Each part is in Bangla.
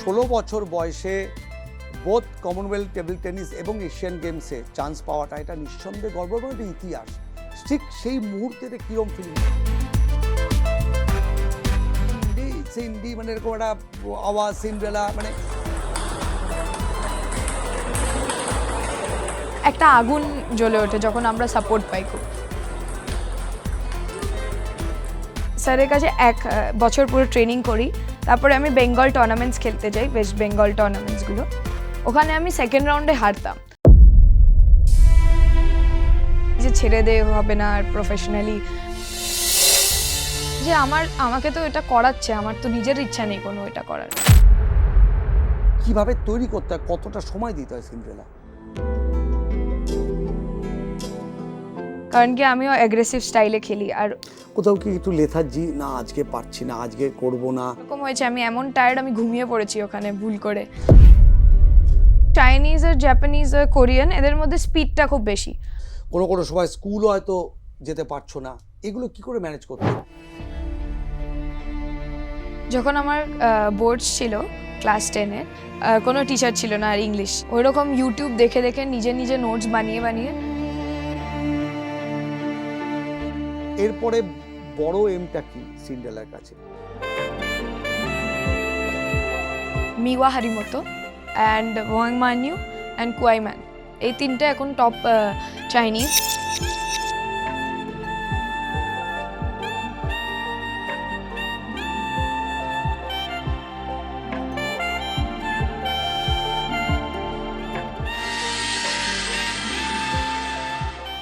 16 বছর বয়সে বোথ কমনওয়েলথ টেবিল টেনিস এবং এশিয়ান গেমসে চান্স পাওয়াটা এটা নিঃসন্দেহে গর্ব এবং একটা ইতিহাস। ঠিক সেই মুহূর্তে কিরম ফিলিং? সিন্ডি মানে এরকম একটা আওয়াজ, সিন্ড্রেলা মানে একটা আগুন জ্বলে ওঠে যখন আমরা সাপোর্ট পাই খুব। স্যারের কাছে 1 বছর পুরো ট্রেনিং করি, তারপরে আমি বেঙ্গল টুর্নামেন্টস খেলতে যাই, ওয়েস্ট বেঙ্গল টুর্নামেন্টসগুলো। ওখানে আমি সেকেন্ড রাউন্ডে হারতাম, যে ছেড়ে দে হবে না আর প্রফেশনালি, যে আমাকে তো এটা করাচ্ছে, আমার তো নিজের ইচ্ছা নেই কোনো এটা করার। কিভাবে তৈরি করতে হয়, কতটা সময় দিতে হয় সিন্ড্রেলা? কারণ কি আমিও অ্যাগ্রেসিভ স্টাইলে খেলি, আর কোথাও কি একটু লেথার্জি, না আজকে পারছি না, আজকে করব না? এরকম হয়েছে আমি এমন টায়ার্ড, আমি ঘুমিয়ে পড়েছি ওখানে ভুল করে। চাইনিজ আর জাপানিজ আর কোরিয়ান, এদের মধ্যে স্পিডটা খুব বেশি। কোনো সময় স্কুল হয়তো যেতে পারছো না, এগুলো কি করে ম্যানেজ করতে? যখন আমার বোর্ডস ছিল ক্লাস 10-এ, কোনো টিচার ছিল না আর ইংলিশ, ওইরকম ইউটিউব দেখে দেখে নিজে নোটস বানিয়ে বানিয়ে। এরপরে বড় এমটা কি সিন্ড্রেলার কাছে? মিওয়া হারিমোতো অ্যান্ড ওয়াং মানইউ অ্যান্ড কুয়াইম্যান, এই তিনটে এখন টপ চাইনিজ।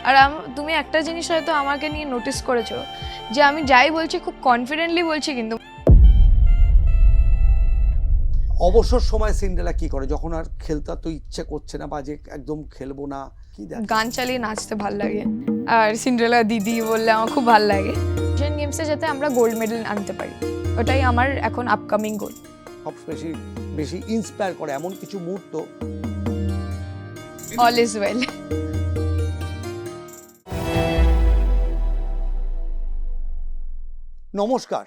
আর তুমি একটা জিনিস হয়তো আমাকে নিয়ে নোটিস করেছো, যে আমি যাই বলছি খুব কনফিডেন্টলি বলছি, কিন্তু অবসর সময় সিন্ড্রেলা কি করে যখন আর খেলতে তো ইচ্ছে করছে না, বা যে একদম খেলবো না, কি দেখে? গান চালিয়ে নাচতে ভাল লাগে, আর সিন্ড্রেলা দিদি বললে আমার খুব ভাল লাগে। এশিয়ান গেমসে যাতে আমরা গোল্ড মেডেল আনতে পারি, ওটাই আমার এখন আপকামিং গোল। সব বেশি ইন্সপায়ার করে এমন কিছু মুহূর্ত? All is well. নমস্কার,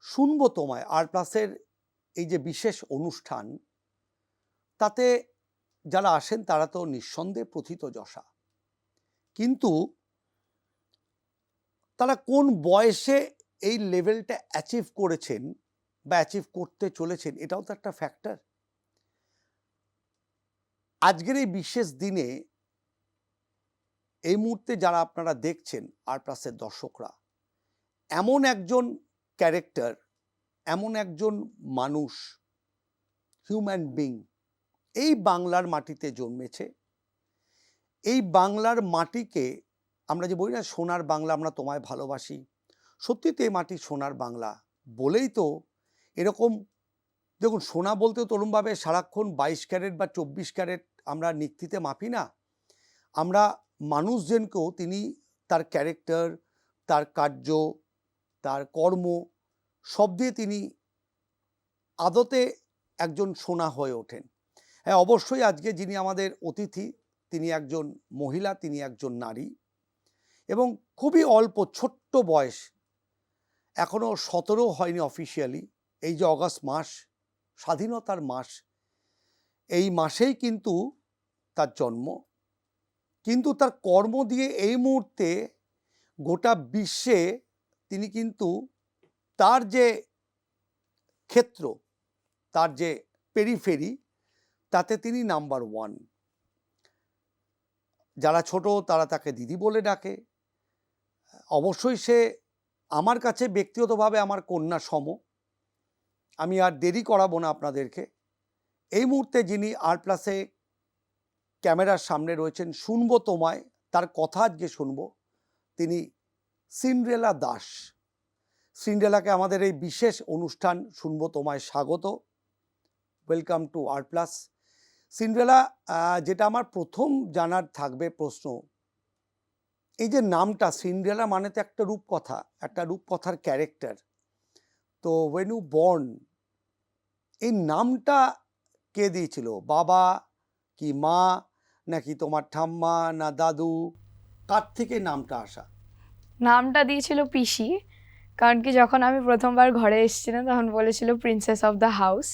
শুনবো তোমায় আর+এর এই যে বিশেষ অনুষ্ঠান, তাতে যারা আসেন তারা তো নিঃসন্দেহে প্রথিতযশা, কিন্তু তারা কোন বয়সে এই লেভেলটা অ্যাচিভ করেছেন বা অ্যাচিভ করতে চলেছেন, এটাও তো একটা ফ্যাক্টর। আজকের এই বিশেষ দিনে এই মুহূর্তে যারা আপনারা দেখছেন আর+এর দর্শকরা, এমন একজন ক্যারেক্টার, এমন একজন মানুষ, হিউম্যান বিং এই বাংলার মাটিতে জন্মেছে। এই বাংলার মাটিকে আমরা যে বলি না সোনার বাংলা, আমরা তোমায় ভালোবাসি, সত্যি তো এই মাটি সোনার বাংলা বলেই তো এরকম। দেখুন, সোনা বলতেও তরুণভাবে সারাক্ষণ 22 ক্যারেট বা 24 ক্যারেট আমরা নিক্তিতে মাপি না। আমরা মানুষজনকেও তিনি তার ক্যারেক্টার, তার কার্য, তার কর্ম সব দিয়ে তিনি আদতে একজন সোনা হয়ে ওঠেন। হ্যাঁ, অবশ্যই আজকে যিনি আমাদের অতিথি, তিনি একজন মহিলা, তিনি একজন নারী, এবং খুবই অল্প ছোট্ট বয়স, এখনও 17 হয়নি অফিসিয়ালি। এই যে অগাস্ট মাস, স্বাধীনতার মাস, এই মাসেই কিন্তু তার জন্ম, কিন্তু তার কর্ম দিয়ে এই মুহূর্তে গোটা বিশ্বে তিনি কিন্তু তার যে ক্ষেত্র, তার যে পেরিফেরি, তাতে তিনি নাম্বার 1। যারা ছোট তারা তাকে দিদি বলে ডাকে। অবশ্যই সে আমার কাছে ব্যক্তিগতভাবে আমার কন্যা সম। আমি আর দেরি করাবো না আপনাদেরকে। এই মুহূর্তে যিনি আর+এ ক্যামেরার সামনে রয়েছেন, শুনবো তোমায়, তার কথা আজকে শুনবো, তিনি সিন্ড্রেলা দাস। সিন্ড্রেলাকে আমাদের এই বিশেষ অনুষ্ঠান শুনবো তোমায় স্বাগত, ওয়েলকাম টু আর+। সিন্ড্রেলা, যেটা আমার প্রথম জানার থাকবে প্রশ্ন, এই যে নামটা সিন্ড্রেলা মানে তো একটা রূপকথা, একটা রূপকথার ক্যারেক্টার। তো ওয়েন ইউ বর্ন, এই নামটা কে দিয়েছিল? বাবা কি মা, নাকি তোমার ঠাম্মা, না দাদু? কার থেকে নামটা আসা? নামটা দিয়েছিল পিসি, কারণ কি যখন আমি প্রথমবার ঘরে এসেছিলাম তখন বলেছিল প্রিন্সেস অফ দ্য হাউস,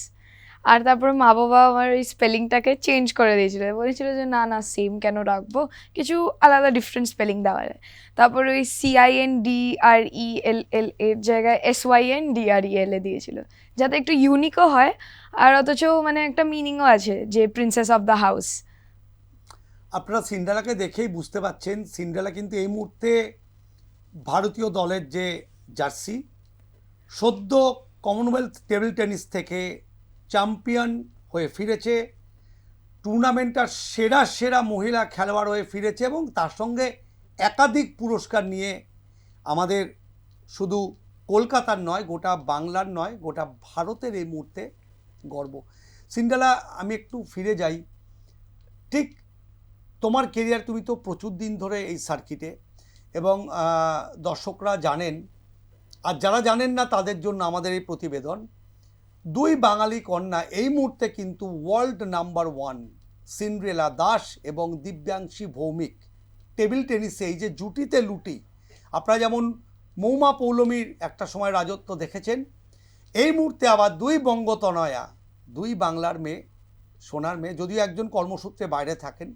আর তারপরে মা বাবা আমার ওই স্পেলিংটাকে চেঞ্জ করে দিয়েছিল, বলেছিল যে না না সেম কেন রাখবো, কিছু আলাদা ডিফারেন্ট স্পেলিং দেওয়া যায়। তারপরে ওই CINDRELL এর জায়গায় SYNDREL দিয়েছিল, যাতে একটু ইউনিকও হয় আর অথচ মানে একটা মিনিংও আছে যে প্রিন্সেস অফ দ্য হাউস। আপনারা সিন্ড্রেলাকে দেখেই বুঝতে পাচ্ছেন সিন্ড্রেলা কিন্তু এই মুহূর্তে ভারতীয় দলের যে জার্সি, সদ্য কমনওয়েলথ টেবিল টেনিস থেকে চ্যাম্পিয়ন হয়ে ফিরেছে, টুর্নামেন্টটার সেরা সেরা মহিলা খেলোয়াড় হয়ে ফিরেছে এবং তার সঙ্গে একাধিক পুরস্কার নিয়ে আমাদের শুধু কলকাতার নয়, গোটা বাংলার নয়, গোটা ভারতের এই মুহূর্তে গর্ব। সিন্ড্রেলা, আমি একটু ফিরে যাই, ঠিক তোমার কেরিয়ার, তুমি তো প্রচুর দিন ধরে এই সার্কিটে এবং দর্শকরা জানেন, আর যারা জানেন না তাদের জন্য আমাদের এই প্রতিবেদন। দুই বাঙালি কন্যা এই মুহূর্তে কিন্তু ওয়ার্ল্ড নাম্বার 1 সিন্ড্রেলা দাস এবং দিব্যাংশী ভৌমিক টেবিল টেনিসে এই যে জুটিতে লুটি, আপনারা যেমন মৌমা পৌলমীর একটা সময় রাজত্ব দেখেছেন, এই মুহূর্তে আবার দুই বঙ্গতনয়া, দুই বাংলার মেয়ে, সোনার মেয়ে, যদিও একজন কর্মসূত্রে বাইরে থাকেন,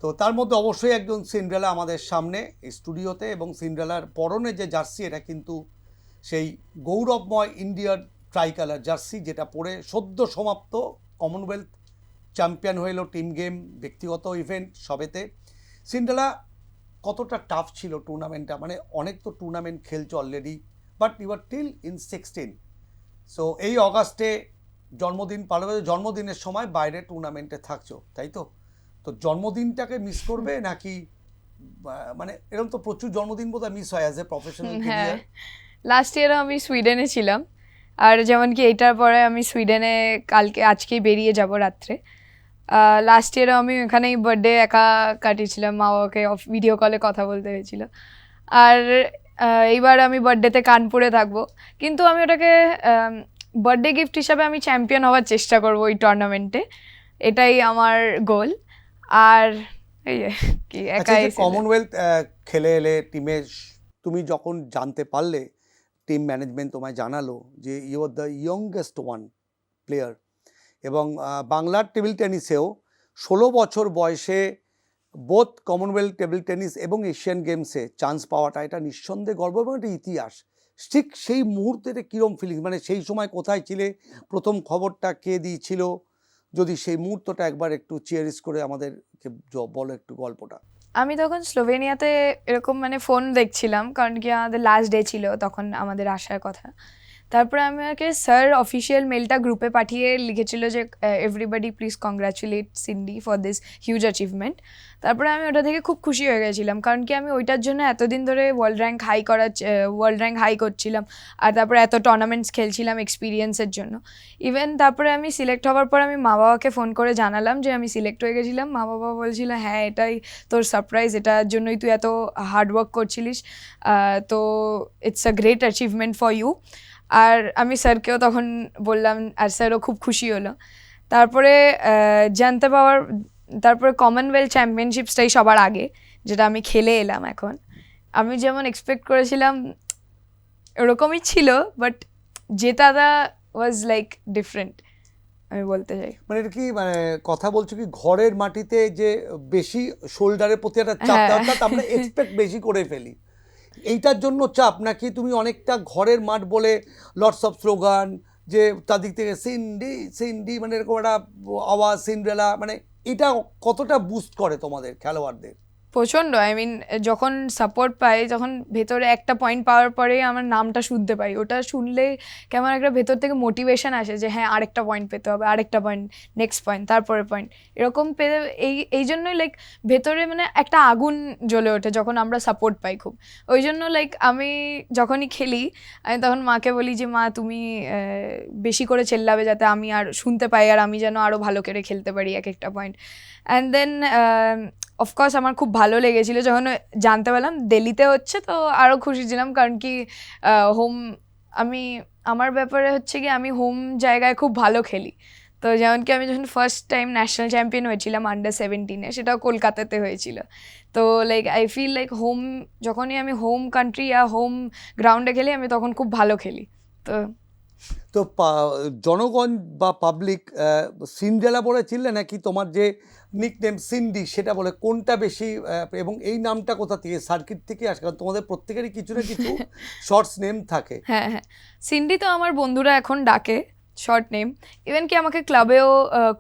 তো তার মধ্যে অবশ্যই একজন সিন্ড্রেলা আমাদের সামনে স্টুডিওতে, এবং সিন্ড্রেলার পরনে যে জার্সি এটা কিন্তু সেই গৌরবময় ইন্ডিয়ার ট্রাইকালার জার্সি, যেটা পরে সদ্য সমাপ্ত কমনওয়েলথ চ্যাম্পিয়ন হইল টিম গেম, ব্যক্তিগত ইভেন্ট সবেতে। সিন্ড্রেলা, কতটা টাফ ছিল টুর্নামেন্টটা? মানে অনেক তো টুর্নামেন্ট খেলছো already, but you are till in 16, সো এই অগাস্টে জন্মদিন পালন, জন্মদিনের সময় বাইরে টুর্নামেন্টে থাকছো, তাই তো? তো জন্মদিনটাকে মিস করবে নাকি, মানে এরকম তো প্রচুর জন্মদিন বোধহয় মিস হয় অ্যাজ এ প্রফেশনাল হ্যাঁ, ক্যারিয়ার। লাস্ট ইয়ারও আমি সুইডেনে ছিলাম, আর যেমন কি এটার পরে আমি সুইডেনে আজকেই বেরিয়ে যাব রাত্রে। লাস্ট ইয়ারও আমি ওখানেই বার্থডে একা কাটিয়েছিলাম, মা বাবাকে ভিডিও কলে কথা বলতে হয়েছিল। আর এইবার আমি বার্থডেতে কানপুরে থাকবো, কিন্তু আমি ওটাকে বার্থডে গিফট হিসাবে আমি চ্যাম্পিয়ন হওয়ার চেষ্টা করবো ওই টুর্নামেন্টে, এটাই আমার গোল। আর এই যে কি একাই কমনওয়েলথ খেলে এলে টিমে, তুমি যখন জানতে পারলে, টিম ম্যানেজমেন্ট তোমায় জানালো যে you are the youngest one player, এবং বাংলার টেবিল টেনিসেও 16 বছর বয়সে বোথ কমনওয়েলথ টেবিল টেনিস এবং এশিয়ান গেমসে চান্স পাওয়াটা, এটা নিঃসন্দেহে গর্ব এবং একটা ইতিহাস। ঠিক সেই মুহূর্তে কীরকম ফিলিংস, মানে সেই সময় কোথায় ছিলে, প্রথম খবরটা কে দিয়েছিল, যদি সেই মুহূর্তটা একবার একটু চিয়ারিস করে আমাদেরকে বলো একটু গল্পটা। আমি তখন স্লোভেনিয়াতে এরকম মানে ফোন দেখছিলাম, কারণ কি আমাদের লাস্ট ডে ছিল তখন আমাদের আসার কথা। তারপরে আমাকে স্যার অফিসিয়াল মেলটা গ্রুপে পাঠিয়ে লিখেছিল যে everybody please congratulate সিন্ডি for this huge achievement. তারপরে আমি ওটা থেকে খুব খুশি হয়ে গেছিলাম, কারণ কি আমি ওইটার জন্য এতদিন ধরে ওয়ার্ল্ড র্যাঙ্ক হাই করছিলাম, আর তারপরে এত টুর্নামেন্টস খেলছিলাম এক্সপিরিয়েন্সের জন্য। ইভেন তারপরে আমি সিলেক্ট হওয়ার পর আমি মা বাবাকে ফোন করে জানালাম যে আমি সিলেক্ট হয়ে গেছিলাম। মা বাবা বলছিল হ্যাঁ এটাই তোর সারপ্রাইজ, এটার জন্যই তুই এত হার্ডওয়ার্ক করছিলিস, তো it's a great achievement for you. আর আমি স্যারকেও তখন বললাম, আর স্যারও খুব খুশি হলো। তারপরে তারপরে কমনওয়েলথ চ্যাম্পিয়নশিপসটাই সবার আগে, যেটা আমি খেলে এলাম। এখন আমি যেমন এক্সপেক্ট করেছিলাম ওরকমই ছিল, বাট জেতাটা ওয়াজ লাইক ডিফারেন্ট, আমি বলতে চাই। মানে এটা কি, মানে কথা বলছো কি ঘরের মাটিতে যে বেশি শোল্ডারের প্রতি একটা চাপ, অর্থাৎ আমরা এক্সপেক্ট বেশি করে ফেলি, এইটার জন্য চাপ, নাকি তুমি অনেকটা ঘরের মাঠ বলে লটস অফ স্লোগান, যে তার দিক থেকে সিন্ডি সিন্ডি, মানে এরকম একটা আওয়াজ, সিন্ড্রেলা, মানে এটা কতটা বুস্ট করে তোমাদের খেলোয়াড়দের? প্রচণ্ড, আই মিন যখন সাপোর্ট পাই, যখন ভেতরে একটা পয়েন্ট পাওয়ার পরে আমার নামটা শুনতে পাই, ওটা শুনলে কেমন একটা ভেতর থেকে মোটিভেশন আসে যে হ্যাঁ আরেকটা পয়েন্ট পেতে হবে, আরেকটা পয়েন্ট, নেক্সট পয়েন্ট, তারপরে পয়েন্ট, এরকম পেতে এই জন্যই লাইক ভেতরে মানে একটা আগুন জ্বলে ওঠে যখন আমরা সাপোর্ট পাই খুব। ওই জন্য লাইক আমি যখনই খেলি আমি তখন মাকে বলি যে মা তুমি বেশি করে চেল্লাবে যাতে আমি আর শুনতে পাই, আর আমি যেন আরও ভালো করে খেলতে পারি এক একটা পয়েন্ট। অ্যান্ড দেন অফকোর্স আমার খুব ভালো লেগেছিলো যখন জানতে পারলাম দিল্লিতে হচ্ছে, তো আরও খুশি ছিলাম, কারণ কি আমার ব্যাপারে হচ্ছে কি আমি হোম জায়গায় খুব ভালো খেলি, তো যেমন কি আমি যখন ফার্স্ট টাইম ন্যাশনাল চ্যাম্পিয়ন হয়েছিলাম আন্ডার-17-এ, সেটাও কলকাতাতে হয়েছিল। তো like I feel like home, যখনই আমি হোম কান্ট্রি বা হোম গ্রাউন্ডে খেলি আমি তখন খুব ভালো খেলি। তো তো জনগণ বা পাবলিক সিন্ড্রেলা বলে চিনলে নাকি তোমার যে নিকনেম সিন্ডি সেটা বলে, কোনটা বেশি এবং এই নামটা কোথা থেকে, সার্কিট থেকে আসে? কারণ তোমাদের প্রত্যেকেরই কিছু না কিছু শর্টস নেম থাকে। হ্যাঁ, সিন্ডি তো আমার বন্ধুরা এখন ডাকে, শর্ট নেম। ইভেন কি আমাকে ক্লাবেও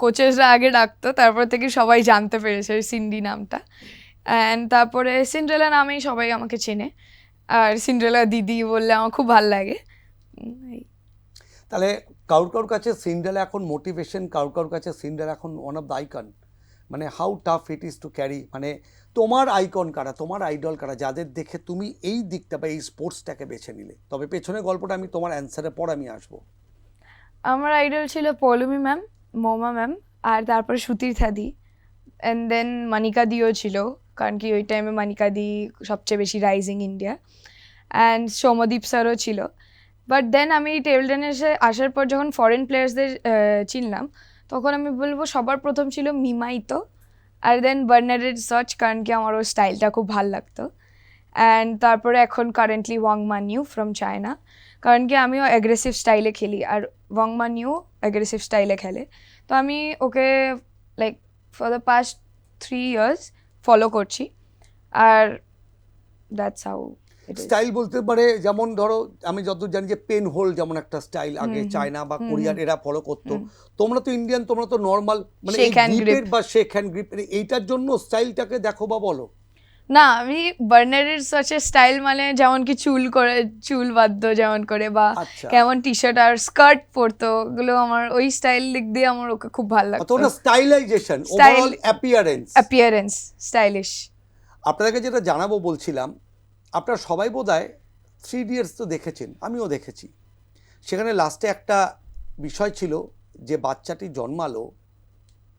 কোচেসরা আগে ডাকতো, তারপর থেকে সবাই জানতে পেরেছে সিন্ডি নামটা। অ্যান্ড তারপরে সিন্ড্রেলা নামেই সবাই আমাকে চেনে, আর সিন্ড্রেলা দিদি বললে আমার খুব ভাল লাগে। তাহলে কারোর কাছে সিন্ড্রেলা এখন মোটিভেশন, কারোর কাছে সিন্ড্রেলা এখন ওয়ান অফ দ্য আইকন। মানে how tough it is to carry, মানে তোমার আইকন কারা, তোমার আইডল কারা, যাদের দেখে তুমি এই দিকটা বা এই স্পোর্টসটাকে বেছে নিলে? তবে পেছনে গল্পটা আমি তোমার অ্যান্সারের পর আমি আসবো। আমার আইডল ছিল পৌলমি ম্যাম, মৌমা ম্যাম, আর তারপরে সুতীর্থা দি, অ্যান্ড দেন মানিকা দিও ছিল, কারণ কি ওই টাইমে মানিকা দি সবচেয়ে বেশি রাইজিং ইন্ডিয়া, অ্যান্ড সৌম্যদীপ স্যারও ছিল। বাট দেন আমি টেবিল টেনিসে আসার পর যখন ফরেন প্লেয়ার্সদের চিনলাম, তখন আমি বলবো সবার প্রথম ছিল মিমাইতো, আর দেন বার্নার্ডেড সার্চ, কারণ কি আমার ওর স্টাইলটা খুব ভাল লাগতো। অ্যান্ড তারপরে এখন কারেন্টলি ওয়াং মানিউ ফ্রম চায়না, কারণ কি আমিও অ্যাগ্রেসিভ স্টাইলে খেলি আর ওয়াং মানিউ অ্যাগ্রেসিভ স্টাইলে খেলে। তো আমি ওকে like for the past 3 years follow করছি, আর that's how it is. Style বলতে পারে যেমন ধরো, আমি যতদূর জানি যে পেন হোল্ড যেমন একটা স্টাইল আগে চায়না বা কোরিয়ার এরা ফলো করতো, তোমরা তো ইন্ডিয়ান, তোমরা তো নর্মাল, মানে Shake hand গ্রিপের বা শেক হ্যান্ড গ্রিপ, এইটার জন্য স্টাইলটাকে দেখো বা বলো? না, আমি বার্নার্ডেড সার্চের স্টাইল মানে যেমন কি চুল বাঁধতো যেমন করে, বা আচ্ছা, কেমন টি শার্ট আর স্কার্ট পরতো, ওগুলো আমার ওই স্টাইল দিক দিয়ে আমার ওকে খুব ভালো লাগতো। ওটা স্টাইলাইজেশন, ওভারঅল অ্যাপিয়ারেন্স স্টাইলিশ। আপনাদেরকে যেটা জানাবো বলছিলাম, আপনারা সবাই বোধহয় 3 Idiots তো দেখেছেন, আমিও দেখেছি। সেখানে লাস্টে একটা বিষয় ছিল যে বাচ্চাটি জন্মালো,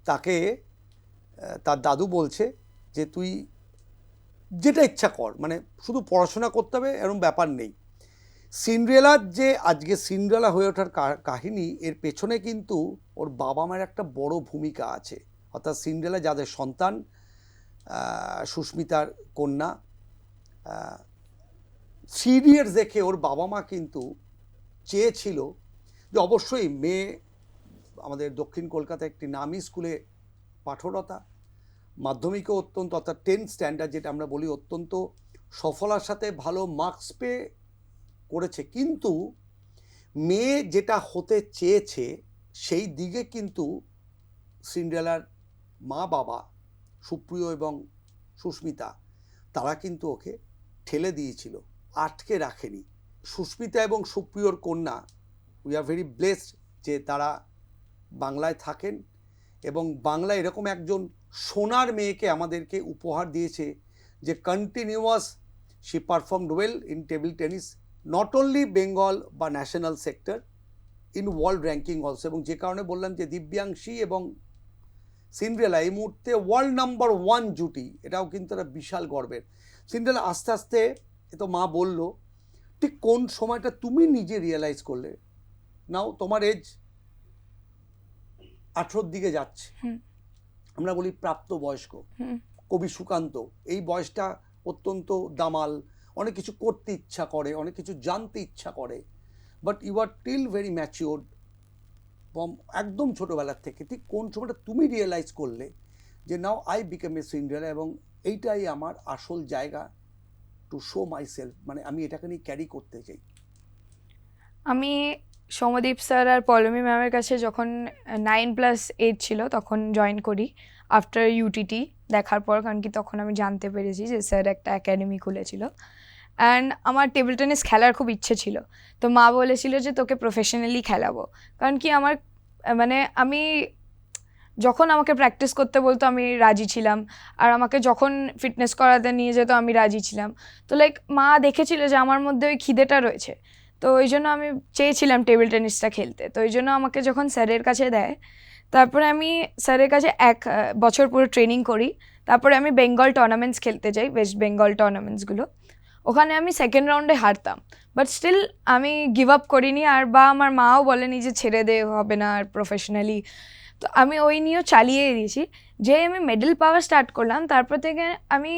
তাকে তার দাদু বলছে যে তুই যেটা ইচ্ছা কর, মানে শুধু পড়াশোনা করতে হবে এরকম ব্যাপার নেই। সিন্ড্রেলার যে আজকে সিন্ড্রেলা হয়ে ওঠার কাহিনী, এর পেছনে কিন্তু ওর বাবা মায়ের একটা বড় ভূমিকা আছে। অর্থাৎ সিন্ড্রেলা যাদের সন্তান, সুস্মিতার কন্যা, 3 Idiots দেখে ওর বাবা মা কিন্তু চেয়েছিল যে অবশ্যই মেয়ে আমাদের দক্ষিণ কলকাতায় একটি নামী স্কুলে পাঠরতা, মাধ্যমিকও অত্যন্ত, অর্থাৎ 10th স্ট্যান্ডার্ড যেটা আমরা বলি, অত্যন্ত সফলতার সাথে ভালো মার্কস পেয়ে করেছে। কিন্তু মেয়ে যেটা হতে চেয়েছে সেই দিকে কিন্তু সিন্ড্রেলার মা বাবা সুপ্রিয় এবং সুস্মিতা, তারা কিন্তু ওকে ঠেলে দিয়েছিল, আটকে রাখেনি। সুস্মিতা এবং সুপ্রিয়র কন্যা, উই আর ভেরি ব্লেসড যে তারা বাংলায় থাকেন এবং বাংলায় এরকম একজন সোনার মেয়েকে আমাদেরকে উপহার দিয়েছে যে continuous she performed well in table tennis, not only Bengal বা national sector, in world ranking also. এবং যে কারণে বললাম যে দিব্যাংশী এবং সিন্ড্রেলা এই মুহূর্তে ওয়ার্ল্ড নাম্বার 1 জুটি, এটাও কিন্তু একটা বিশাল গর্বের। সিন্ড্রেলা আস্তে আস্তে, এ তো মা বললো, ঠিক কোন সময়টা তুমি নিজে রিয়েলাইজ করলে নাও তোমার এজ 18 দিকে যাচ্ছে, আমরা বলি প্রাপ্ত বয়স্ক, কবি সুকান্ত, এই বয়সটা অত্যন্ত দামাল, অনেক কিছু করতে ইচ্ছা করে, অনেক কিছু জানতে ইচ্ছা করে, but you are still very matured একদম ছোটোবেলার থেকে। ঠিক কোন সময়টা তুমি রিয়েলাইজ করলে যে now I become a Cinderella এবং এইটাই আমার আসল জায়গা টু শো মাই সেলফ, মানে আমি এটাকে নিয়ে ক্যারি করতে চাই? আমি সৌম্যদীপ স্যার আর পৌলমি ম্যামের কাছে যখন 9+8 ছিল তখন জয়েন করি, আফটার ইউটিটি দেখার পর, কারণ কি তখন আমি জানতে পেরেছি যে স্যার একটা একাডেমি খুলেছিল। অ্যান্ড আমার টেবিল টেনিস খেলার খুব ইচ্ছে ছিল, তো মা বলেছিল যে তোকে প্রফেশনালি খেলাবো, কারণ কি আমার মানে আমি যখন আমাকে প্র্যাকটিস করতে বলতো আমি রাজি ছিলাম, আর আমাকে যখন ফিটনেস করাতে নিয়ে যেত আমি রাজি ছিলাম। তো লাইক মা দেখেছিল যে আমার মধ্যে ওই খিদেটা রয়েছে, তো ওই জন্য আমি চেয়েছিলাম টেবিল টেনিসটা খেলতে। তো ওই জন্য আমাকে যখন স্যারের কাছে দেয়, তারপরে আমি স্যারের কাছে 1 বছর পুরো ট্রেনিং করি, তারপরে আমি বেঙ্গল টুর্নামেন্টস খেলতে যাই, ওয়েস্ট বেঙ্গল টুর্নামেন্টসগুলো। ওখানে আমি সেকেন্ড রাউন্ডে হারতাম, বাট স্টিল আমি গিভ আপ করিনি, আর বা আমার মাও বলেনি যে ছেড়ে দে, হবে না আর প্রফেশনালি। তো আমি ওই নিয়েও চালিয়ে দিয়েছি। যে আমি মেডেল পাওয়া স্টার্ট করলাম, তারপর থেকে আমি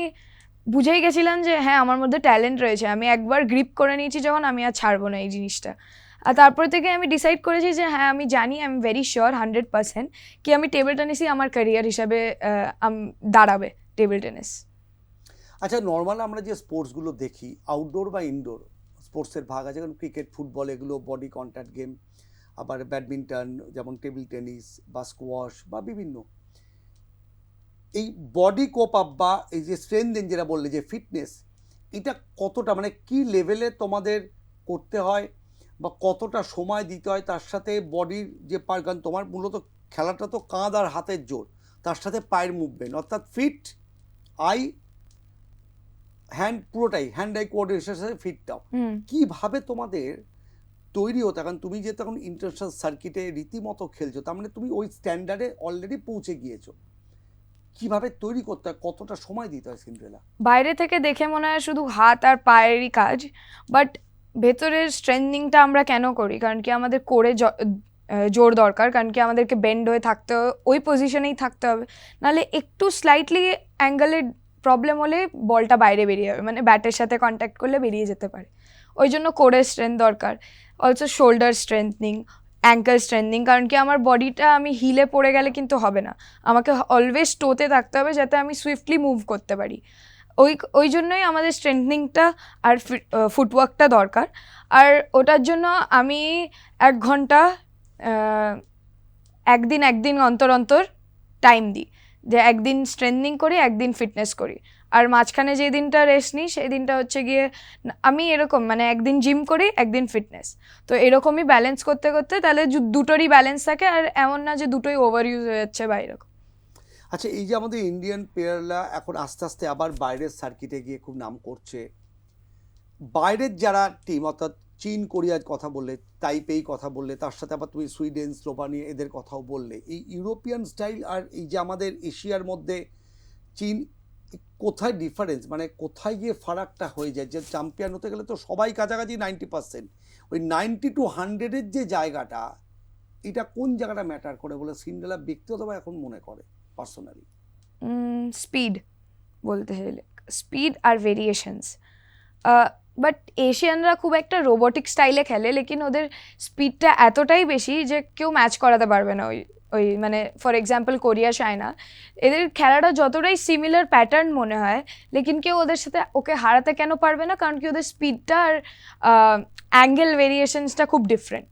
বুঝেই গেছিলাম যে হ্যাঁ আমার মধ্যে ট্যালেন্ট রয়েছে। আমি একবার গ্রিপ করে নিয়েছি যখন, আমি আর ছাড়বো না এই জিনিসটা। আর তারপর থেকে আমি ডিসাইড করেছি যে হ্যাঁ আমি জানি, আই এম ভেরি শিওর 100% কি আমি টেবিল টেনিসই আমার ক্যারিয়ার হিসাবে দাঁড়াবে, টেবিল টেনিস। আচ্ছা, নর্মাল আমরা যে স্পোর্টসগুলো দেখি, আউটডোর বা ইনডোর স্পোর্টসের ভাগ আছে, যেমন ক্রিকেট, ফুটবল, এগুলো বডি কন্ট্যাক্ট গেম, আবার ব্যাডমিন্টন, যেমন টেবিল টেনিস বা স্কোয়াশ বা বিভিন্ন। এই বডি কোপ আপ বা এই যে স্ট্রেনথেন যেটা বললে যে ফিটনেস, এটা কতটা মানে কি লেভেলে তোমাদের করতে হয় বা কতটা সময় দিতে হয়, তার সাথে বডির যে কারণ তোমার মূলত খেলাটা তো কাঁধ আর হাতের জোর, তার সাথে পায়ের মুভমেন্ট, অর্থাৎ ফিট, আই, হ্যান্ড, পুরোটাই হ্যান্ড আই কোঅর্ডিনেশনের সাথে ফিটটাও কিভাবে তোমাদের তৈরি হতো? কারণ তুমি যে তখন ইন্টারন্যাশনাল সার্কিটে রীতিমতো খেলছো, তার মানে তুমি ওই স্ট্যান্ডার্ডে অলরেডি পৌঁছে গিয়েছো। কিভাবে তৈরি করতে হয়, কতটা সময় দিতে হয় সিন্ড্রেলা? বাইরে থেকে দেখে মনে হয় শুধু হাত আর পায়েরই কাজ, বাট ভেতরের স্ট্রেন্থনিংটা আমরা কেন করি? কারণ কি আমাদের কোরে জোর দরকার, কারণ কি আমাদেরকে বেন্ড হয়ে থাকতে হবে, ওই পজিশনেই থাকতে হবে, নাহলে একটু স্লাইটলি অ্যাঙ্গেলের প্রবলেম হলে বলটা বাইরে বেরিয়ে যাবে, মানে ব্যাটের সাথে কন্ট্যাক্ট করলে বেরিয়ে যেতে পারে। ওই জন্য কোরের স্ট্রেংথ দরকার, অলসো শোল্ডার স্ট্রেংথনিং, অ্যাঙ্কেল স্ট্রেংথনিং, কারণ কি আমার বডিটা আমি হিলে পড়ে গেলে কিন্তু হবে না, আমাকে অলওয়েজ টোতে থাকতে হবে যাতে আমি সুইফটলি মুভ করতে পারি। ওই জন্যই আমাদের স্ট্রেংথনিংটা আর ফুটওয়ার্কটা দরকার। আর ওটার জন্য আমি 1 ঘন্টা একদিন অন্তর অন্তর টাইম দিই, যে একদিন স্ট্রেংথনিং করি, একদিন ফিটনেস করি, আর মাঝখানে যে দিনটা রেস্ট নিই সেই দিনটা হচ্ছে গিয়ে আমি এরকম মানে একদিন জিম করি, একদিন ফিটনেস। তো এরকমই ব্যালেন্স করতে করতে তাহলে দুটোরই ব্যালেন্স থাকে, আর এমন না যে দুটোই ওভার ইউজ হয়ে যাচ্ছে বা এরকম। আচ্ছা, এই যে আমাদের ইন্ডিয়ান প্লেয়াররা এখন আস্তে আস্তে আবার বাইরের সার্কিটে গিয়ে খুব নাম করছে, বাইরের যারা টিম, অর্থাৎ চীন, কোরিয়ার কথা বললে, তাইপেই কথা বললে, তার সাথে আবার তুমি সুইডেন, স্লোভানিয়া এদের কথাও বললে, এই ইউরোপিয়ান স্টাইল আর এই যে আমাদের এশিয়ার মধ্যে চীন, কোথায় ডিফারেন্স, মানে কোথায় গিয়ে ফারাকটা হয়ে যায়? যে চ্যাম্পিয়ন হতে গেলে তো সবাই কাছাকাছি 90%, ওই 90 to 100-এর যে জায়গাটা, এটা কোন জায়গাটা ম্যাটার করে বলে সিন্ড্রেলা ব্যক্তিগতভাবে এখন মনে করে পার্সোনালি? স্পিড বলতে গেলে, স্পিড আর ভেরিয়েশনস। বাট এশিয়ানরা খুব একটা রোবোটিক স্টাইলে খেলে, লেকিন ওদের স্পিডটা এতটাই বেশি যে কেউ ম্যাচ করাতে পারবে না। ওই মানে ফর এক্সাম্পল কোরিয়া, চায়না, এদের খেলাটা যতটাই সিমিলার প্যাটার্ন মনে হয়, লেকিন কেউ ওদের সাথে ওকে হারাতে কেন পারবে না? কারণ কি ওদের স্পিডটা আর অ্যাঙ্গেল ভেরিয়েশনসটা খুব ডিফারেন্ট।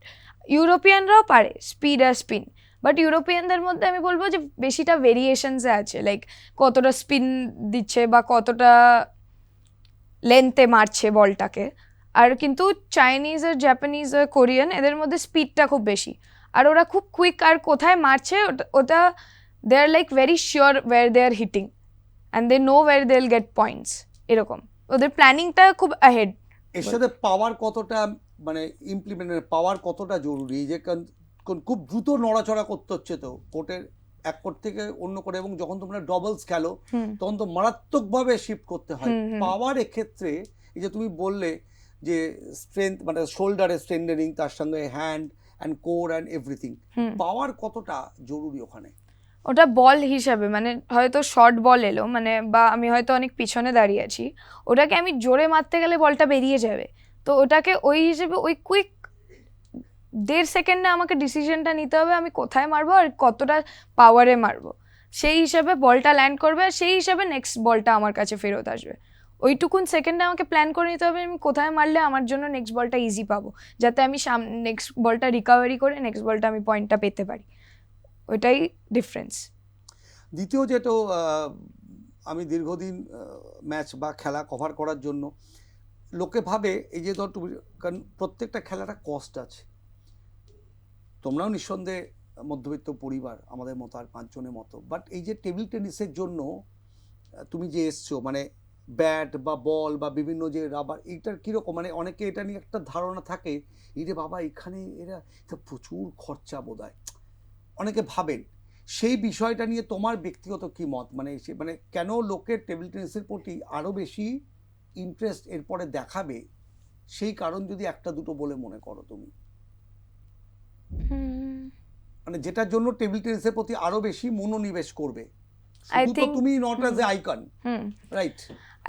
ইউরোপিয়ানরাও পারে স্পিড আর স্পিন, বাট ইউরোপিয়ানদের মধ্যে আমি বলবো যে বেশিটা ভেরিয়েশনসে আছে, লাইক কতটা স্পিন দিচ্ছে বা কতটা লেন্থে মারছে বলটাকে। আর কিন্তু চাইনিজ আর জাপানিজ আর কোরিয়ান, এদের মধ্যে স্পিডটা খুব বেশি, আর ওরা খুব কুইক, আর কোথায় মারছে ওটা they are like very sure where they are hitting and they know where they will get points, এরকম ওদের প্ল্যানিংটা খুব অ্যাহেড। এর সাথে পাওয়ার কতটা, মানে ইমপ্লিমেন্টের পাওয়ার কতটা জরুরি? এই যে খুব দ্রুত নড়াচড়া করতে হচ্ছে তো কোর্টের এক কোর্ট থেকে অন্য কোর্টে, এবং যখন তোমরা ডবলস খেলো তখন তো মারাত্মকভাবে শিফট করতে হয়। পাওয়ার এক্ষেত্রে এই যে তুমি বললে যে স্ট্রেংথ, মানে শোল্ডারের স্ট্রেন্থেনিং, তার সঙ্গে hand and core and everything, power কতটা জরুরি ওখানে? ওটা বল হিসাবে, মানে হয়তো শর্ট বল এলো, মানে বা আমি হয়তো অনেক পিছনে দাঁড়িয়ে আছি, ওটাকে আমি জোরে মারতে গেলে বলটা বেরিয়ে যাবে। তো ওটাকে ওই হিসেবে ওই কুইক 1.5 সেকেন্ডে আমাকে ডিসিশনটা নিতে হবে আমি কোথায় মারবো আর কতটা পাওয়ারে মারবো, সেই হিসাবে বলটা ল্যান্ড করবে, আর সেই হিসাবে নেক্সট বলটা আমার কাছে ফেরত আসবে। ওইটুকুন সেকেন্ডে আমাকে প্ল্যান করে নিতে হবে আমি কোথায় মারলে আমার জন্য নেক্সট বলটা ইজি পাবো, যাতে আমি নেক্সট বলটা রিকভারি করে নেক্সট বলটা আমি পয়েন্টটা পেতে পারি। ওইটাই ডিফারেন্স। দ্বিতীয় যেটা, আমি দীর্ঘদিন ম্যাচ বা খেলা কভার করার জন্য লোকে ভাবে এই যে ধর তুমি, কারণ প্রত্যেকটা খেলাটা কস্ট আছে, তোমরাও নিঃসন্দেহে মধ্যবিত্ত পরিবার আমাদের মতো আর 5 জনের মতো, বাট এই যে টেবিল টেনিসের জন্য তুমি যে এসছো, মানে ব্যাট বা বল বা বিভিন্ন যে রাবার, এইটার কীরকম, মানে অনেকে এটা নিয়ে একটা ধারণা থাকে, এই রে বাবা এখানে এরা প্রচুর খরচা বোধহয়, অনেকে ভাবেন। সেই বিষয়টা নিয়ে তোমার ব্যক্তিগত কি মত, মানে মানে কেন লোকের টেবিল টেনিসের প্রতি আরও বেশি ইন্টারেস্ট এরপরে দেখাবে, সেই কারণ যদি একটা দুটো বলে মনে করো তুমি, মানে যেটার জন্য টেবিল টেনিসের প্রতি আরো বেশি মনোনিবেশ করবে? শুধু তো তুমি not as a icon, right?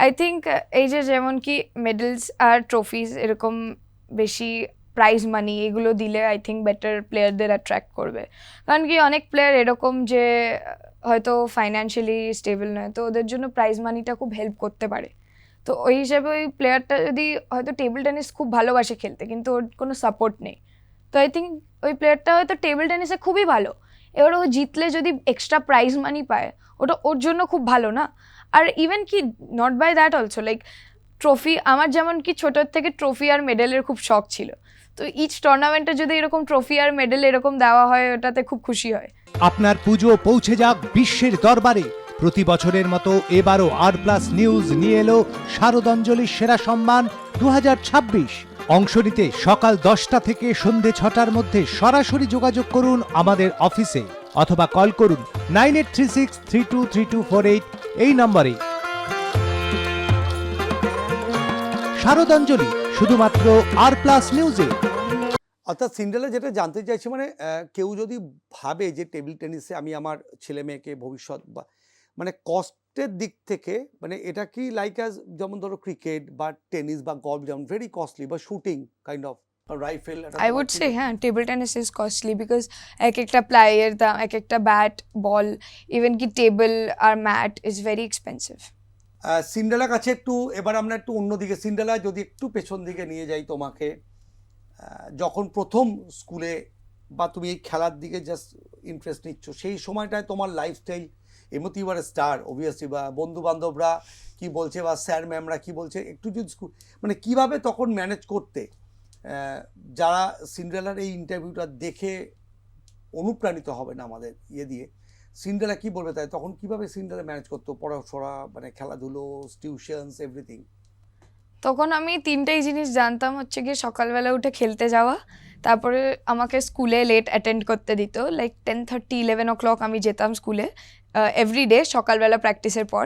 I think এই যে যেমন কি মেডেলস আর ট্রফিজ এরকম বেশি প্রাইজ মানি এগুলো দিলে আই থিঙ্ক বেটার প্লেয়ারদের অ্যাট্রাক্ট করবে। কারণ কি অনেক প্লেয়ার এরকম যে হয়তো ফাইন্যান্সিয়ালি স্টেবল নয়, তো ওদের জন্য প্রাইজ মানিটা খুব হেল্প করতে পারে। তো ওই হিসাবে ওই প্লেয়ারটা যদি হয়তো টেবিল টেনিস খুব ভালোবাসে খেলতে কিন্তু ওর কোনো সাপোর্ট নেই, তো আই থিঙ্ক ওই প্লেয়ারটা হয়তো টেবিল টেনিসে খুবই ভালো, এবার ও জিতলে যদি এক্সট্রা প্রাইজ মানি পায় ওটা ওর জন্য খুব ভালো না। আর ইভেন কি not by that also like trophy, আমার যেমন কি ছোটোর থেকে ট্রফি আর মেডেলের খুব শখ ছিল, তো ইচ টুর্নামেন্টে যদি এরকম ট্রফি আর মেডেল এরকম দেওয়া হয় ওটাতে খুব খুশি হয়। আপনার পুজো পৌঁছে যাক বিশ্বের দরবারে। প্রতি বছরের মতো এবারও আর+ নিউজ নিয়ে এলো শারদাঞ্জলির সেরা সম্মান 2026। অংশ নিতে সকাল 10টা থেকে সন্ধে 6টার মধ্যে সরাসরি যোগাযোগ করুন আমাদের অফিসে অথবা কল করুন 9836323248 এই নম্বরে। শারদাঞ্জলি শুধুমাত্র আর+ নিউজে। অর্থাৎ সিন্ড্রেলা যেটা জানতে চাইছে, মানে কেউ যদি ভাবে যে টেবিল টেনিসে আমি আমার ছেলে মেয়েকে ভবিষ্যৎ বা মানে কস্টের দিক থেকে, মানে এটা কি লাইক অ্যাজ যেমন ধরো ক্রিকেট বা টেনিস বা গলফ যেমন ভেরি কস্টলি, বা shooting kind of rifle, I would say, yeah, table tennis is costly because এক একটা প্লাইয়ের দাম, এক একটা ব্যাট বল, ইভেন কি টেবল আর ম্যাট ইজ ভেরি এক্সপেন্সিভ। সিন্ড্রেলার কাছে একটু এবার আমরা একটু অন্যদিকে, সিন্ড্রেলা যদি একটু পেছন দিকে নিয়ে যাই তোমাকে, যখন প্রথম স্কুলে বা তুমি এই খেলার দিকে জাস্ট ইন্টারেস্ট নিচ্ছ, সেই সময়টায় তোমার লাইফস্টাইল, এমনিতেই এবারে স্টার অবভিয়াসলি, বা বন্ধু বান্ধবরা কি বলছে বা স্যার ম্যামরা কি বলছে, একটু যদি মানে কিভাবে তখন ম্যানেজ করতে, যারা সিন্ড্রেলার এই ইন্টারভিউটা দেখে অনুপ্রাণিত হবে না আমাদের ইয়ে দিয়ে, সিন্ড্রেলা কি বলবে তাই তখন কিভাবে সিন্ড্রেলা ম্যানেজ করতো পড়াশোনা, মানে খেলাধুলো, টিউশনস, এভরিথিং? তখন আমি তিনটেই জিনিস জানতাম, হচ্ছে গিয়ে সকালবেলা উঠে খেলতে যাওয়া, তারপরে আমাকে স্কুলে লেট অ্যাটেন্ড করতে দিত, লাইক 10:30 11 o'clock আমি যেতাম স্কুলে এভরিডে সকালবেলা প্র্যাকটিসের পর।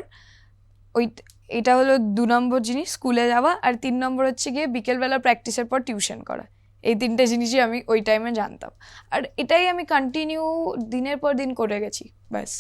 এটা হলো 2 নম্বর জিনিস, স্কুলে যাওয়া। আর 3 নম্বর হচ্ছে গিয়ে বিকেলবেলা প্র্যাকটিসের পর টিউশন করা। এই তিনটে জিনিসই আমি ওই টাইমে জানতাম, আর এটাই আমি কন্টিনিউ দিনের পর দিন করে গেছি, ব্যাস।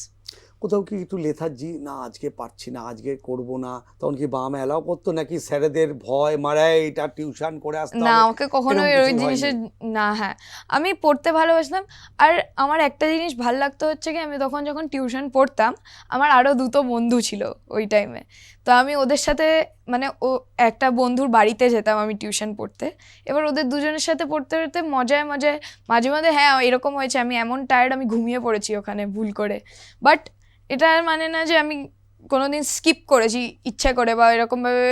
কোথাও কি একটু লেথার্জি, না আজকে পারছি না, আজকে করব না, তখন কি বাবা মা অ্যালাউ করতো, নাকি স্যারেদের ভয় মারায় এটা টিউশন করে আসতে হবে? না, আমাকে কখনো ওই জিনিসের না, হ্যাঁ আমি পড়তে ভালোবাসতাম। আর আমার একটা জিনিস ভাল লাগতো হচ্ছে কি, আমি তখন যখন টিউশন পড়তাম আমার আরও 2টো বন্ধু ছিল ওই টাইমে, তো আমি ওদের সাথে মানে ও একটা বন্ধুর বাড়িতে যেতাম আমি টিউশন পড়তে, এবার ওদের দুজনের সাথে পড়তে পড়তে মজায় মজায় মাঝে মাঝে, হ্যাঁ এরকম হয়েছে আমি এমন টায়ার্ড আমি ঘুমিয়ে পড়েছি ওখানে ভুল করে, বাট এটা মানে না যে আমি কোনোদিন স্কিপ করেছি ইচ্ছা করে বা এরকমভাবে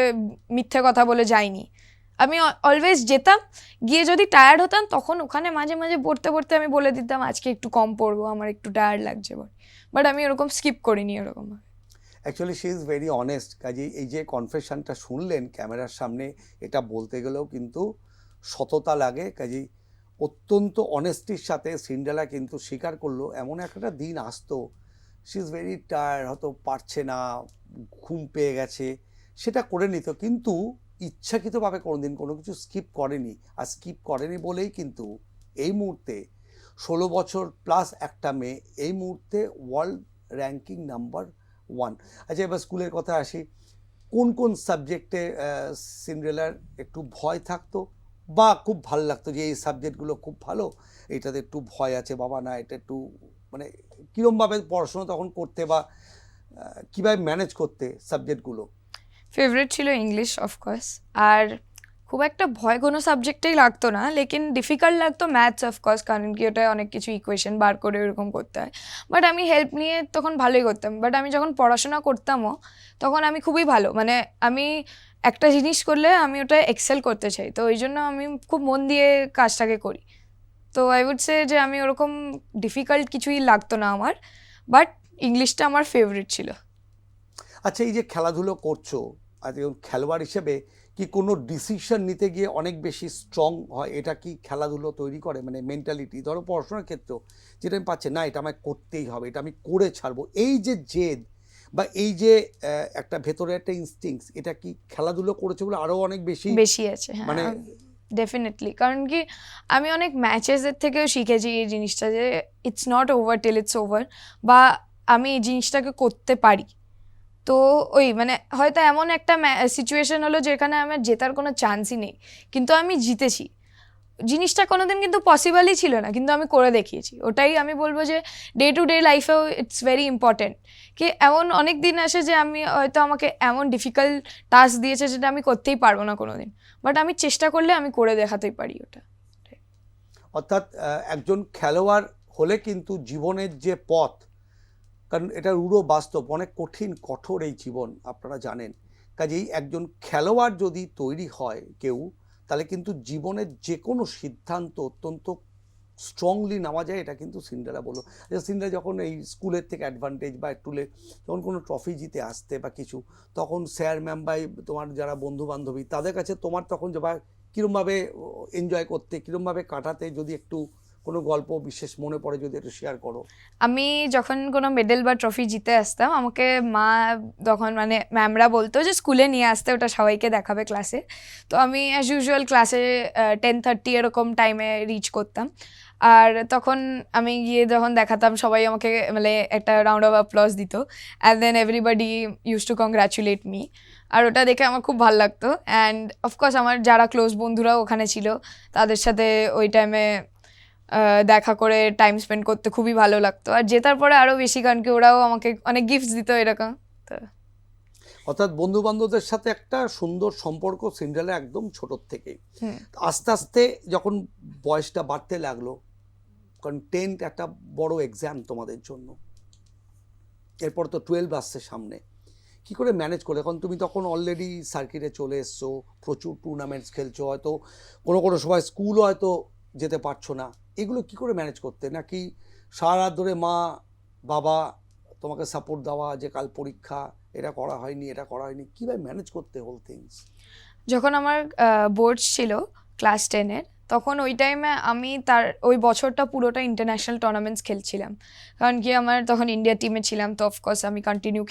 মিথ্যে কথা বলে যাইনি। আমি অলওয়েজ যেতাম, গিয়ে যদি টায়ার্ড হতাম তখন ওখানে মাঝে মাঝে পড়তে পড়তে আমি বলে দিতাম আজকে একটু কম পড়বো, আমার একটু টায়ার্ড লাগছে, বাট আমি ওরকম স্কিপ করিনি ওরকমভাবে। Actually she is very honest, কাজেই এই যে কনফেশনটা শুনলেন ক্যামেরার সামনে, এটা বলতে গেলেও কিন্তু সততা লাগে, কাজেই অত্যন্ত অনেস্টির সাথে সিন্ড্রেলা কিন্তু স্বীকার করলো এমন একটা দিন আসতো, শি ইজ ভেরি টায়ার্ড, হয়তো পারছে না, ঘুম পেয়ে গেছে, সেটা করে নিত, কিন্তু ইচ্ছাকৃতভাবে কোনোদিন কোনো কিছু স্কিপ করেনি। আর স্কিপ করেনি বলেই কিন্তু এই মুহূর্তে 16 বছর প্লাস একটা মেয়ে এই মুহূর্তে ওয়ার্ল্ড র্যাঙ্কিং নাম্বার 1। আচ্ছা, এবার স্কুলের কথা আসি, কোন কোন সাবজেক্টে সিন্ড্রেলার একটু ভয় থাকতো বা খুব ভালো লাগতো যে এই সাবজেক্টগুলো খুব ভালো, এটাতে একটু ভয় আছে বাবা, না এটা একটু, মানে কীরমভাবে পড়াশোনা তখন করতে বা কীভাবে ম্যানেজ করতে সাবজেক্টগুলো? ফেভারিট ছিল ইংলিশ অফকোর্স, আর খুব একটা ভয় কোনো সাবজেক্টেই লাগতো না, লেকিন ডিফিকাল্ট লাগতো ম্যাথস অফকোর্স, কারণ কি ওটায় অনেক কিছু ইকুয়েশন বার করে এরকম করতে হয়, বাট আমি হেল্প নিয়ে তখন ভালোই করতাম। বাট আমি যখন পড়াশোনা করতামও তখন আমি খুবই ভালো, মানে আমি একটা জিনিস করলে আমি ওটা এক্সেল করতে চাই, তো ওই জন্য আমি খুব মন দিয়ে কাজটাকে করি। তো আই উড সে যে আমি ওরকম ডিফিকাল্ট কিছুই লাগতো না আমার, বাট ইংলিশটা আমার ফেভারিট ছিল। আচ্ছা, এই যে খেলাধুলো করছো, আর খেলোয়াড় হিসেবে কি কোনো ডিসিশন নিতে গিয়ে অনেক বেশি স্ট্রং হয়, এটা কি খেলাধুলো তৈরি করে, মানে মেন্টালিটি? ধরো পড়াশোনার ক্ষেত্রেও যেটা আমি পাচ্ছি না, এটা আমায় করতেই হবে, এটা আমি করে ছাড়বো, এই যে জেদ বা এই যে একটা ভেতরে একটা ইনস্টিংস, এটা কি খেলাধুলো করেছে বলে আরো অনেক বেশি বেশি আছে, হ্যাঁ, মানে ডেফিনেটলি। কারণ কি আমি অনেক ম্যাচেসের থেকেও শিখেছি এই জিনিসটা যে it's not over till it's over, বা আমি এই জিনিসটাকে করতে পারি। তো ওই মানে হয়তো এমন একটা সিচুয়েশন হলো যেখানে আমার জেতার কোনো চান্সই নেই, কিন্তু আমি জিতেছি। জিনিসটা কোনোদিন কিন্তু পসিবলই ছিল না, কিন্তু আমি করে দেখিয়েছি। ওটাই আমি বলবো যে ডে টু ডে লাইফেও ইটস ভেরি ইম্পর্টেন্ট। কি এমন অনেক দিন আসে যে আমি হয়তো আমাকে এমন ডিফিকাল্ট টাস্ক দিয়েছে যেটা আমি করতেই পারবো না কোনোদিন, বাট আমি চেষ্টা করলে আমি করে দেখাতেই পারি ওটা। অর্থাৎ একজন খেলোয়াড় হলে কিন্তু জীবনের যে পথ, কারণ এটা রূঢ় বাস্তব, অনেক কঠিন কঠোর এই জীবন, আপনারা জানেন। কাজেই একজন খেলোয়াড় যদি তৈরি হয় কেউ, তাহলে কিন্তু জীবনের যে কোনো সিদ্ধান্ত অত্যন্ত স্ট্রংলি নেওয়া যায়। এটা কিন্তু সিন্ডারা বলো। আচ্ছা, সিন্ডারা যখন এই স্কুলের থেকে অ্যাডভান্টেজ বা একটুলে যখন কোনো ট্রফি জিতে আসতে বা কিছু, তখন স্যার ম্যাম বা তোমার যারা বন্ধু বান্ধবী তাদের কাছে তোমার তখন যে বা কীরমভাবে এনজয় করতে, কীরমভাবে কাটাতে, যদি একটু কোনো গল্প বিশেষ মনে পড়ে যদি একটু শেয়ার করো। আমি যখন কোনো মেডেল বা ট্রফি জিতে আসতাম, আমাকে মা তখন মানে ম্যামরা বলতো যে স্কুলে নিয়ে আসতে, ওটা সবাইকে দেখাবে ক্লাসে। তো আমি অ্যাজ ইউজুয়াল ক্লাসে 10:30 এরকম টাইমে রিচ করতাম। আর তখন আমি গিয়ে যখন দেখাতাম, সবাই আমাকে মানে একটা রাউন্ড অফ অ্যাপ্লজ দিত, and then everybody use to congratulate me. আর ওটা দেখে আমার খুব ভালো লাগতো। অ্যান্ড অফকোর্স আমার যারা ক্লোজ বন্ধুরাও ওখানে ছিল, তাদের সাথে ওই টাইমে দেখা করে টাইম স্পেন্ড করতে খুবই ভালো লাগতো। আর জেতার পরে আরও বেশি, কারণ কি ওরাও আমাকে অনেক গিফট দিত এরকম। তো অর্থাৎ বন্ধু বান্ধবদের সাথে একটা সুন্দর সম্পর্ক সিন্ডারেলা একদম ছোটোর থেকেই। আস্তে আস্তে যখন বয়সটা বাড়তে লাগলো, কারণ 10th একটা বড় এক্সাম তোমাদের জন্য, এরপর তো 12 আসছে সামনে, কি করে ম্যানেজ করলে? কারণ তুমি তখন অলরেডি সার্কিটে চলে এসছো, প্রচুর টুর্নামেন্টস খেলছো, হয়তো কোনো কোনো সময় স্কুলও হয়তো যেতে পারছো না। এগুলো কি করে ম্যানেজ করতে? নাকি সারা রাত ধরে মা বাবা তোমাকে সাপোর্ট দেওয়া যে কাল পরীক্ষা, এটা করা হয়নি, এটা করা হয়নি, কীভাবে ম্যানেজ করতে হোল থিংস? যখন আমার বোর্ডস ছিল ক্লাস 10-এর, তখন ওই টাইমে আমি তার ওই বছরটা পুরোটা ইন্টারন্যাশনাল টুর্নামেন্টস খেলছিলাম। কারণ কি আমার তখন ইন্ডিয়া টিমে ছিলাম, তো অফকোর্স আমি কন্টিনিউ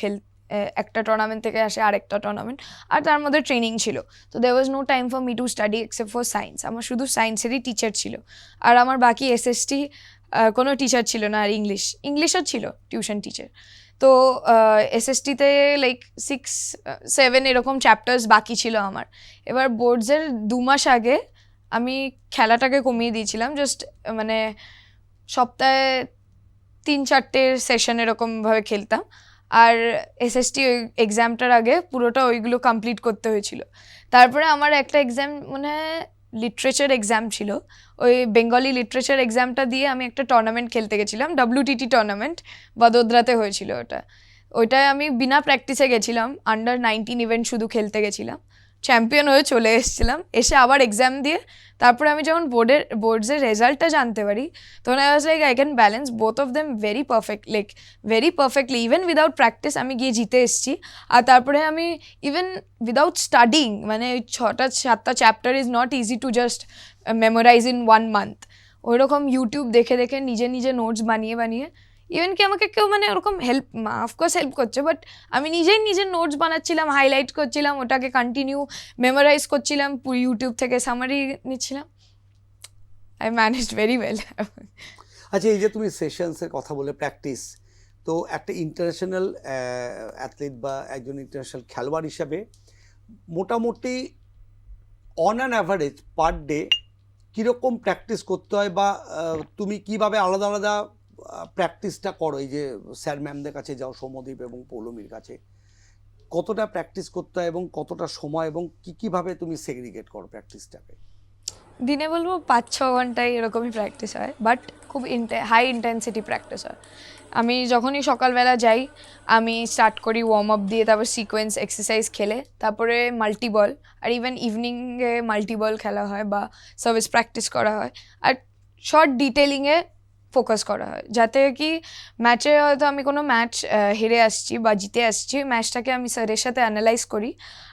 একটা টুর্নামেন্ট থেকে আসে আরেকটা টুর্নামেন্ট, আর তার মধ্যে ট্রেনিং ছিল। তো there was no time for me to study except for science. আমার শুধু সায়েন্সেরই টিচার ছিল, আর আমার বাকি এসএসটি কোনো টিচার ছিল না। আর ইংলিশও ছিল টিউশন টিচার। তো এসএসটিতে লাইক 6-7 এরকম চ্যাপ্টার্স বাকি ছিল আমার। এবার বোর্ডসের 2 মাস আগে আমি খেলাটাকে কমিয়ে দিয়েছিলাম, জাস্ট মানে সপ্তাহে 3-4টে সেশন এরকমভাবে খেলতাম। আর এসএসটি ওই এক্সামটার আগে পুরোটা ওইগুলো কমপ্লিট করতে হয়েছিল। তারপরে আমার একটা এক্সাম মানে লিটারেচার এক্সাম ছিল, ওই বেঙ্গলি লিটারেচার এক্সামটা দিয়ে আমি একটা টুর্নামেন্ট খেলতে গেছিলাম, WTT টুর্নামেন্ট, বদোদরাতে হয়েছিল ওটা। ওইটায় আমি বিনা প্র্যাকটিসে গেছিলাম, আন্ডার 19 ইভেন্ট শুধু খেলতে গেছিলাম, চ্যাম্পিয়ন হয়ে চলে এসেছিলাম। এসে আবার এক্সাম দিয়ে তারপরে আমি যখন বোর্ডসের রেজাল্টটা জানতে পারি, তখন I was like I can balance both of them very perfectly. Even without practice আমি গিয়ে জিতে এসেছি। আর তারপরে আমি ইভেন উইদাউট স্টাডিং, মানে ওই 6-7টা chapter is not easy to just memorise in 1 month. ওইরকম ইউটিউব দেখে দেখে নিজে নোটস বানিয়ে ইভেন কি আমাকে কেউ মানে ওরকম অফকোর্স হেল্প করছে, বাট আমি নিজের নোটস বানাচ্ছিলাম, হাইলাইট করছিলাম, ওটাকে কন্টিনিউ মেমোরাইজ করছিলাম, ইউটিউব থেকে সামারি নিচ্ছিলাম। I managed very well. আচ্ছা, এই যে তুমি সেশনসের কথা বলে প্র্যাকটিস, তো একটা ইন্টারন্যাশনাল অ্যাথলিট বা একজন ইন্টারন্যাশনাল খেলোয়াড় হিসাবে মোটামুটি on an average per day কীরকম প্র্যাকটিস করতে হয়, বা তুমি কীভাবে আলাদা আলাদা প্র্যাকটিসটা করো? এই যে স্যার ম্যামদের কাছে যাও, সৌম্যদীপ এবং পৌলমীর কাছে, কতটা প্র্যাকটিস করতে হয় এবং কতটা সময়, এবং কীভাবে তুমি সেগ্রিগেট করো প্র্যাকটিসটাকে? দিনে বলবো 5-6 ঘন্টায় এরকমই প্র্যাকটিস হয়, বাট খুব হাই ইন্টেন্সিটি প্র্যাকটিস হয়। আমি যখনই সকালবেলা যাই, আমি স্টার্ট করি ওয়ার্ম আপ দিয়ে, তারপর সিকোয়েন্স এক্সারসাইজ খেলে, তারপরে মাল্টিবল, আর ইভেন ইভিনিংয়ে মাল্টিবল খেলা হয় বা সার্ভিস প্র্যাকটিস করা হয়। আর শর্ট ডিটেলিংয়ে ফোকাস করা হয়, যাতে কি ম্যাচে হয়তো আমি কোনো ম্যাচ হেরে আসছি বা জিতে আসছি, ম্যাচটাকে আমি স্যারের সাথে অ্যানালাইজ করি।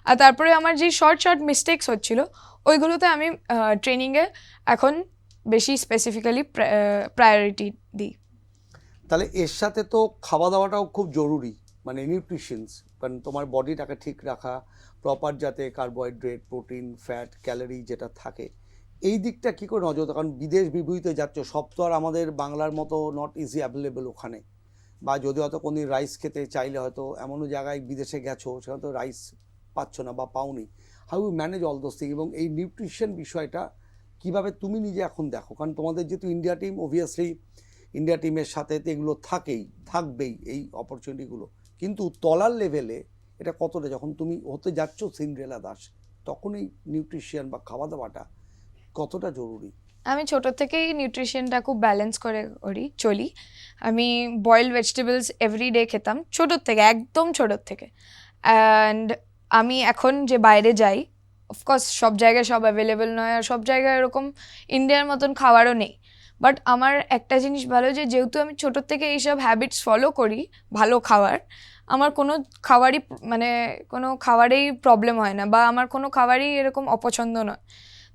আর তারপরে আমার যে শর্ট মিস্টেকস হচ্ছিলো, ওইগুলোতে আমি ট্রেনিংয়ে এখন বেশি স্পেসিফিক্যালি প্রায়োরিটি দিই। তাহলে এর সাথে তো খাওয়া দাওয়াটাও খুব জরুরি, মানে নিউট্রিশনস, কারণ তোমার বডিটাকে ঠিক রাখা, প্রপার যাতে কার্বোহাইড্রেট, প্রোটিন, ফ্যাট, ক্যালোরি যেটা থাকে, এই দিকটা কী করে নজর দাও? কারণ বিদেশ বিভূতিতে যাচ্ছ, সব তো আর আমাদের বাংলার মতো নট ইজি অ্যাভেলেবেল ওখানে, বা যদি হয়তো কোনো রাইস খেতে চাইলে হয়তো এমনও জায়গায় বিদেশে গেছো সেখানে তো রাইস পাচ্ছ না বা পাওনি। How you manage all those thing, এবং এই নিউট্রিশন বিষয়টা কীভাবে তুমি নিজে এখন দেখো? কারণ তোমাদের যেহেতু ইন্ডিয়া টিম, অবভিয়াসলি ইন্ডিয়া টিমের সাথে তো এগুলো থাকবেই এই অপরচুনিটিগুলো, কিন্তু তলার লেভেলে এটা কতটা, যখন তুমি হতে যাচ্ছ সিন্ড্রেলা দাস, তখন এই নিউট্রিশন বা খাওয়া দাওয়াটা কতটা জরুরি? আমি ছোট থেকেই নিউট্রিশনটা খুব ব্যালেন্স করে চলি। আমি বয়েলড ভেজিটেবলস এভরিডে খেতাম ছোটোর থেকে, একদম ছোটোর থেকে। অ্যান্ড আমি এখন যে বাইরে যাই, অফকোর্স সব জায়গায় সব অ্যাভেলেবেল নয়, আর সব জায়গায় এরকম ইন্ডিয়ার মতন খাবারও নেই। বাট আমার একটা জিনিস ভালো, যে যেহেতু আমি ছোটোর থেকে এইসব হ্যাবিটস ফলো করি ভালো খাওয়ার, আমার কোনো খাবারেই প্রবলেম হয় না, বা আমার কোনো খাবারই এরকম অপছন্দ নয়।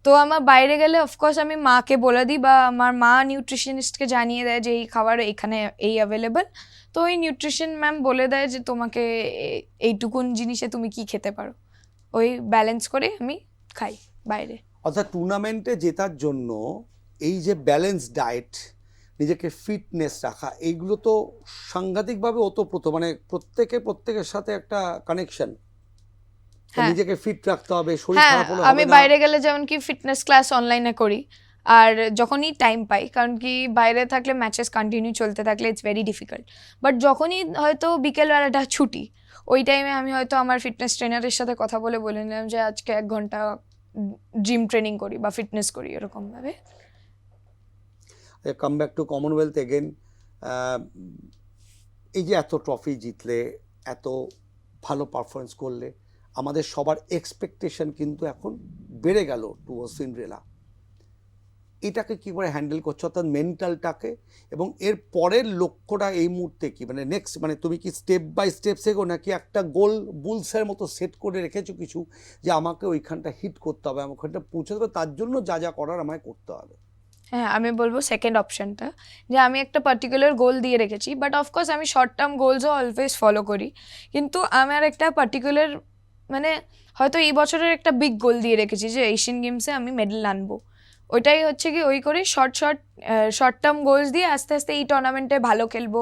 তো আমার বাইরে গেলে অফকোর্স আমি মাকে বলে দিই, বা আমার মা নিউট্রিশনিস্টকে জানিয়ে দেয় যে এই খাবার এখানে এই অ্যাভেলেবেল। তো ওই নিউট্রিশন ম্যাম বলে দেয় যে তোমাকে এইটুকুন জিনিসে তুমি কি খেতে পারো, ওই ব্যালেন্স করে আমি খাই বাইরে। অর্থাৎ টুর্নামেন্টে জেতার জন্য এই যে ব্যালেন্স ডায়েট, নিজেকে ফিটনেস রাখা, এইগুলো তো সাংঘাতিকভাবে ওতপ্রোত, মানে প্রত্যেকের সাথে একটা কানেকশন। হ্যাঁ, নিজেকে ফিট রাখতে হবে, শরীর হ্যাঁ, খারাপ হলে আমি হবে না। বাইরে গেলে যেমন কি ফিটনেস ক্লাস অনলাইনে করি, আর যখনই টাইম পাই, কারণ কি বাইরে থাকলে ম্যাচেস কন্টিনিউ চলতে থাকলে ইটস ভেরি ডিফিকাল্ট। বাট যখনই হয়তো বিকেলবেলাটা ছুটি, ওই টাইমে আমি হয়তো আমার ফিটনেস ট্রেনারের সাথে কথা বলে নিলাম যে আজকে 1 ঘন্টা জিম ট্রেনিং করি বা ফিটনেস করি, এরকমভাবে। Come back to Commonwealth again, এই যে এত ট্রফি জিতলে, এত ভালো পারফরমেন্স করলে, আমাদের সবার এক্সপেকটেশন কিন্তু এখন বেড়ে গেল টুয়ার্ডস সিন্ড্রেলা। এটাকে কী করে হ্যান্ডেল করছো, অর্থাৎ মেন্টালটাকে, এবং এর পরের লক্ষ্যটা এই মুহূর্তে কি, মানে নেক্সট, মানে তুমি কি স্টেপ বাই স্টেপ শেখো, নাকি একটা গোল বুলসের মতো সেট করে রেখেছো কিছু, যে আমাকে ওইখানটা হিট করতে হবে, আমাকে ওইখানটা পৌঁছে দেবে, তার জন্য যা যা করার আমায় করতে হবে? হ্যাঁ, আমি বলবো সেকেন্ড অপশনটা, যে আমি একটা পার্টিকুলার গোল দিয়ে রেখেছি, বাট অফকোর্স আমি শর্ট টার্ম গোলসও অলওয়েজ ফলো করি, কিন্তু আমার একটা পার্টিকুলার, মানে হয়তো এই বছরের একটা বিগ গোল দিয়ে রেখেছি যে এশিয়ান গেমসে আমি মেডেল আনবো। ওইটাই হচ্ছে কি, ওই করে শর্ট টার্ম গোলস দিয়ে আস্তে আস্তে এই টুর্নামেন্টে ভালো খেলবো,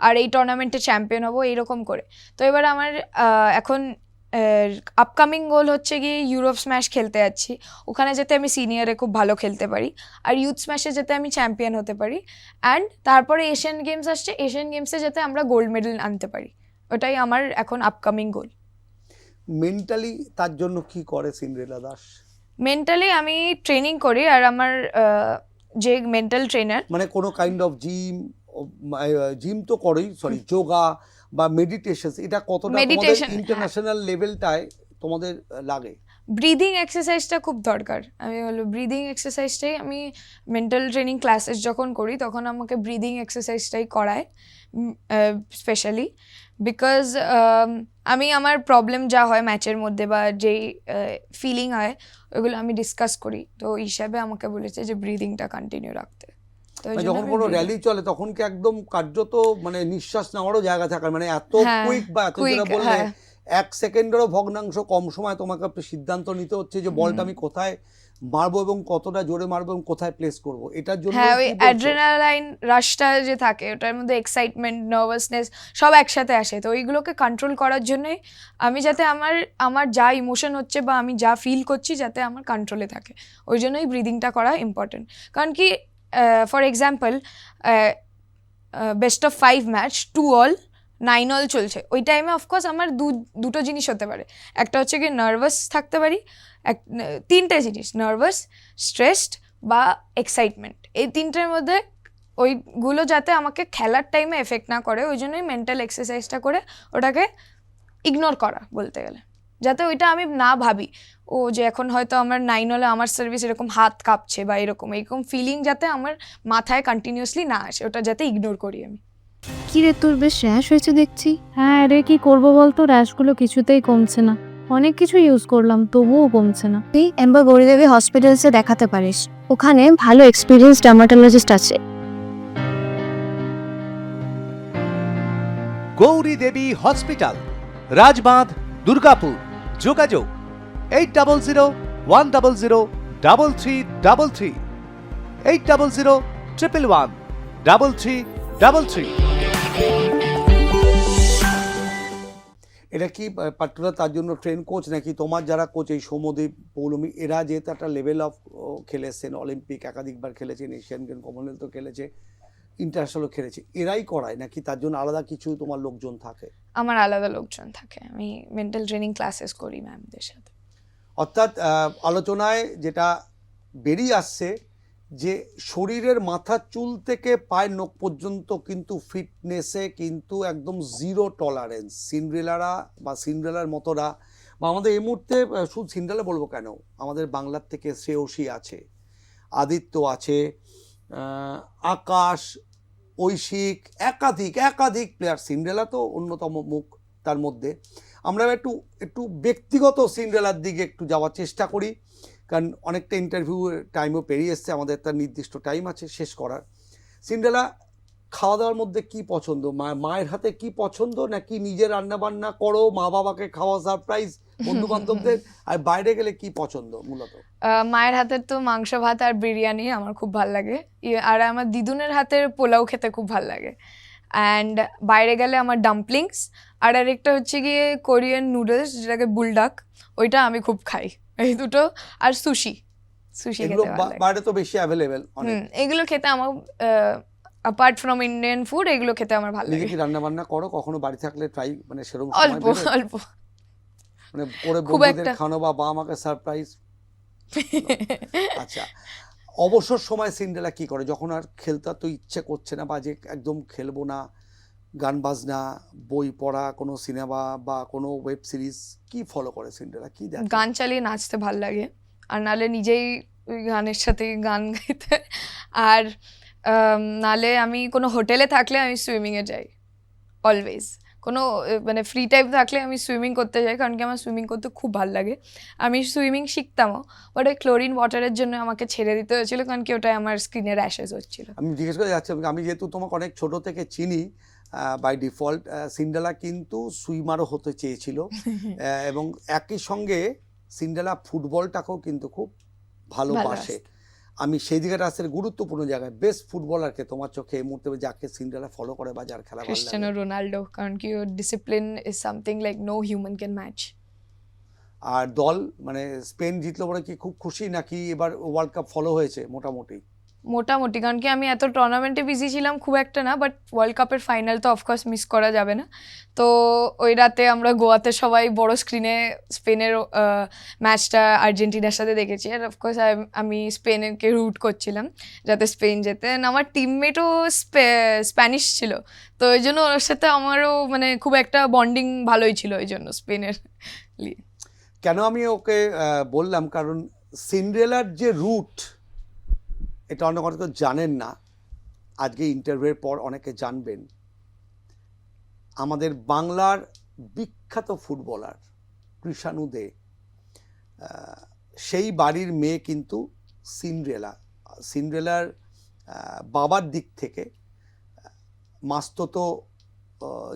আর এই টুর্নামেন্টে চ্যাম্পিয়ন হবো, এইরকম করে। তো এবার আমার এখন আপকামিং গোল হচ্ছে গিয়ে ইউরোপ স্ম্যাশ খেলতে যাচ্ছি, ওখানে যাতে আমি সিনিয়রে খুব ভালো খেলতে পারি, আর ইউথ স্ম্যাশে যাতে আমি চ্যাম্পিয়ন হতে পারি, অ্যান্ড তারপরে এশিয়ান গেমস আসছে, এশিয়ান গেমসে যাতে আমরা গোল্ড মেডেল আনতে পারি, ওটাই আমার এখন আপকামিং গোল। মেন্টালি তার জন্য কি করে সিন্ড্রেলা দাস? মেন্টালি আমি ট্রেনিং করি, আর আমার যে মেন্টাল ট্রেনার, মানে কোনো কাইন্ড অফ জিম তো করেই, সরি, যোগা বা মেডিটেশন, এটা কতটা তোমাদের ইন্টারন্যাশনাল লেভেলটায় তোমাদের লাগে? ব্রিদিং এক্সারসাইজটা খুব দরকার। আমি বলবো ব্রিদিং এক্সারসাইজটাই, আমি মেন্টাল ট্রেনিং ক্লাসেস যখন করি তখন আমাকে ব্রিদিং এক্সারসাইজটাই করায় স্পেশালি, বিকজ আমি আমার প্রবলেম যা হয় ম্যাচের মধ্যে বা যেই ফিলিং হয় ওইগুলো আমি ডিসকাস করি, তো ওই হিসাবে আমাকে বলেছে যে ব্রিদিংটা কন্টিনিউ রাখতে। তো যখন কোনো র্যালি চলে তখন কি একদম কার্যত মানে নিঃশ্বাস নেওয়ারও জায়গা থাকার, মানে এত কুইক, বা এত যেটা বললে 1 সেকেন্ডেরও ভগ্নাংশ কম সময় তোমাকে একটা সিদ্ধান্ত নিতে হচ্ছে যে বলটা আমি কোথায় মারবো এবং কতটা জোরে মারবো এবং কোথায় প্লেস করবো, এটার জন্য হ্যাঁ, ওই অ্যাড্রেনালাইন রাশটা যে থাকে, ওটার মধ্যে এক্সাইটমেন্ট, নার্ভাসনেস সব একসাথে আসে, তো ওইগুলোকে কন্ট্রোল করার জন্যই আমি যাতে আমার যা ইমোশন হচ্ছে বা আমি যা ফিল করছি যাতে আমার কন্ট্রোলে থাকে, ওই জন্যই ব্রিদিংটা করা ইম্পর্টেন্ট। কারণ কি, for example, best of 5 match 2-all 9-all চলছে, ওই টাইমে অফকোর্স আমার দুটো জিনিস হতে পারে, একটা হচ্ছে কি নার্ভাস থাকতে পারি, 3টে জিনিস, নার্ভাস, স্ট্রেসড বা এক্সাইটমেন্ট, এই 3টের মধ্যে ওইগুলো যাতে আমাকে খেলার টাইমে এফেক্ট না করে, ওই জন্যই মেন্টাল এক্সারসাইজটা করে ওটাকে ইগনোর করা বলতে গেলে, যাতে ওইটা আমি না ভাবি ও যে এখন হয়তো আমার 9-all আমার সার্ভিস এরকম হাত কাঁপছে বা এরকম ফিলিং যাতে আমার মাথায় কন্টিনিউয়াসলি না আসে, ওটা যাতে ইগনোর করি আমি। কি রে, তোর বেশ র্যাশ হয়েছে দেখছি। হ্যাঁ রে, কি করবো বলতো, র্যাশগুলো কিছুতেই কমছে না, অনেক কিছু ইউজ করলাম তবুও কমছে না। তুই এম্বার গৌরীদেবী হসপিটালসে দেখাতে পারিস, ওখানে ভালো এক্সপিরিয়েন্স ডার্মাটোলজিস্ট আছে। গৌরী দেবী হসপিটাল, রাজবাঁধ, দুর্গাপুর। যোগাযোগ 8001003333, 8001113333। এটা কি পার্টিকুলার তার জন্য ট্রেন কোচ, নাকি তোমার যারা কোচ এই সৌম্যদীপ, পৌলমী, এরা যেহেতু একটা লেভেল অফ খেলেছেন, অলিম্পিক একাধিকবার খেলেছেন, এশিয়ান গেম, কমনওয়েলথও খেলেছে, ইন্টারন্যাশনালও খেলেছে, এরাই করায় নাকি তার জন্য আলাদা কিছু তোমার লোকজন থাকে? আমার আলাদা লোকজন থাকে, আমি মেন্টাল ট্রেনিং ক্লাসেস করি ম্যামদের সাথে। অর্থাৎ আলোচনায় যেটা বেরিয়ে আসছে যে শরীরের মাথার চুল থেকে পায়ের নখ পর্যন্ত কিন্তু ফিটনেসে কিন্তু একদম জিরো টলারেন্স। সিন্ড্রেলারা বা সিন্ড্রেলার মতোরা বা আমাদের এই মুহূর্তে শুধু সিন্ড্রেলা বলবো কেন, আমাদের বাংলার থেকে শ্রেয়সী আছে, আদিত্য আছে, আকাশ, ঐশিক, একাধিক প্লেয়ার। সিন্ড্রেলা তো অন্যতম মুখ তার মধ্যে। আমরা একটু ব্যক্তিগত সিন্ড্রেলার দিকে একটু যাওয়ার চেষ্টা করি, কারণ অনেকটা ইন্টারভিউ টাইমও পেরিয়ে এসছে, আমাদের একটা নির্দিষ্ট টাইম আছে শেষ করার। সিন্ড্রেলা, খাওয়া দাওয়ার মধ্যে কি পছন্দ? মায়ের হাতে কি পছন্দ, নাকি নিজে রান্না বান্না করো, মা বাবাকে খাওয়া, সারপ্রাইজ বন্ধু বান্ধবদের, আর বাইরে গেলে কি পছন্দ মূলত? মায়ের হাতের তো মাংস ভাত আর বিরিয়ানি আমার খুব ভাল লাগে, আর আমার দিদুনের হাতের পোলাও খেতে খুব ভাল লাগে। অ্যান্ড বাইরে গেলে আমার ডাম্পলিংস, আর আরেকটা হচ্ছে গিয়ে কোরিয়ান নুডলস, যেটাকে বুলডাক, ওইটা আমি খুব খাই। এই দুটো, আর সুশি এগুলো খেতে ভালো লাগে। বাইরে তো বেশি অ্যাভেলেবেল অনেক। এগুলো খেতে আমার, অ্যাপার্ট ফ্রম ইন্ডিয়ান ফুড, এগুলো খেতে আমার ভালো নিজে লাগে। কি রান্না বান্না করো কখনো? বাড়ি থাকলে ট্রাই, মানে সেরকম অল্প অল্প মানে করে খুব বন্ধুদের একটা। খাওয়ানো বা বাবা মাকে সারপ্রাইজ? আচ্ছা, অবসর সময় সিন্ড্রেলা কি করে যখন আর খেলতে তো ইচ্ছে করছে না, বা যে একদম খেলবো না? গান বাজনা, বই পড়া, কোনো সিনেমা বা কোনো ওয়েব সিরিজ, কি ফলো করে সিন্ড্রেলা, কি দেখে? গান চালিয়ে নাচতে ভাল লাগে, আর নালে নিজেই ওই গানের সাথে গান গাইতে। আর নালে আমি কোনো হোটেলে থাকলে আমি সুইমিংয়ে যাই অলওয়েজ। কোনো মানে ফ্রি টাইম থাকলে আমি সুইমিং করতে যাই, কারণ কি আমার সুইমিং করতে খুব ভালো লাগে। আমি সুইমিং শিখতামও, বাট ওই ক্লোরিন ওয়াটারের জন্য আমাকে ছেড়ে দিতে হয়েছিল, কারণ কি ওটাই আমার স্কিনে র্যাশেস হচ্ছিল। আমি জিজ্ঞেস করে যাচ্ছি, আমি যেহেতু তোমাকে অনেক ছোট থেকে চিনি, বাই ডিফল্ট সিন্ড্রেলা কিন্তু সুইমারও হতে চেয়েছিল, এবং একই সঙ্গে সিন্ড্রেলা ফুটবলটাকেও কিন্তু খুব ভালোবাসে। আমি সেই দিকটা আসলে গুরুত্বপূর্ণ জায়গায়, বেস্ট ফুটবলারকে তোমার চোখে এই মুহূর্তে যাকে সিন্ড্রেলা ফলো করে বা যার খেলা ভালো ক্রিস্টিয়ানো লাগে? রোনাল্ডো, কারণ কি ওর discipline is something like no human can match. আর দল, মানে স্পেন জিতলো বলে কি খুব খুশি, নাকি এবার ওয়ার্ল্ড কাপ ফলো হয়েছে মোটামুটি? মোটামুটি, কারণ কি আমি এত টুর্নামেন্টে বিজি ছিলাম খুব একটা না, বাট ওয়ার্ল্ড কাপের ফাইনাল তো অফকোর্স মিস করা যাবে না। তো ওই রাতে আমরা গোয়াতে সবাই বড় স্ক্রিনে স্পেনের ম্যাচটা আর্জেন্টিনার সাথে দেখেছি, আর অফকোর্স আমি স্পেনকে রুট করছিলাম যাতে স্পেন যেতে। আমার টিমমেটও স্প্যানিশ ছিল, তো ওই জন্য ওর সাথে আমারও মানে খুব একটা বন্ডিং ভালোই ছিল ওই জন্য স্পেনের লিয়ে। কেন আমি ওকে বললাম, কারণ সিন্ড্রেলার যে রুট, এটা অনেক অনেকে জানেন না, আজকে ইন্টারভিউয়ের পর অনেকে জানবেন। আমাদের বাংলার বিখ্যাত ফুটবলার কৃষাণু দে, সেই বাড়ির মেয়ে কিন্তু সিন্ড্রেলা। সিন্ড্রেলার বাবার দিক থেকে মাস্ততো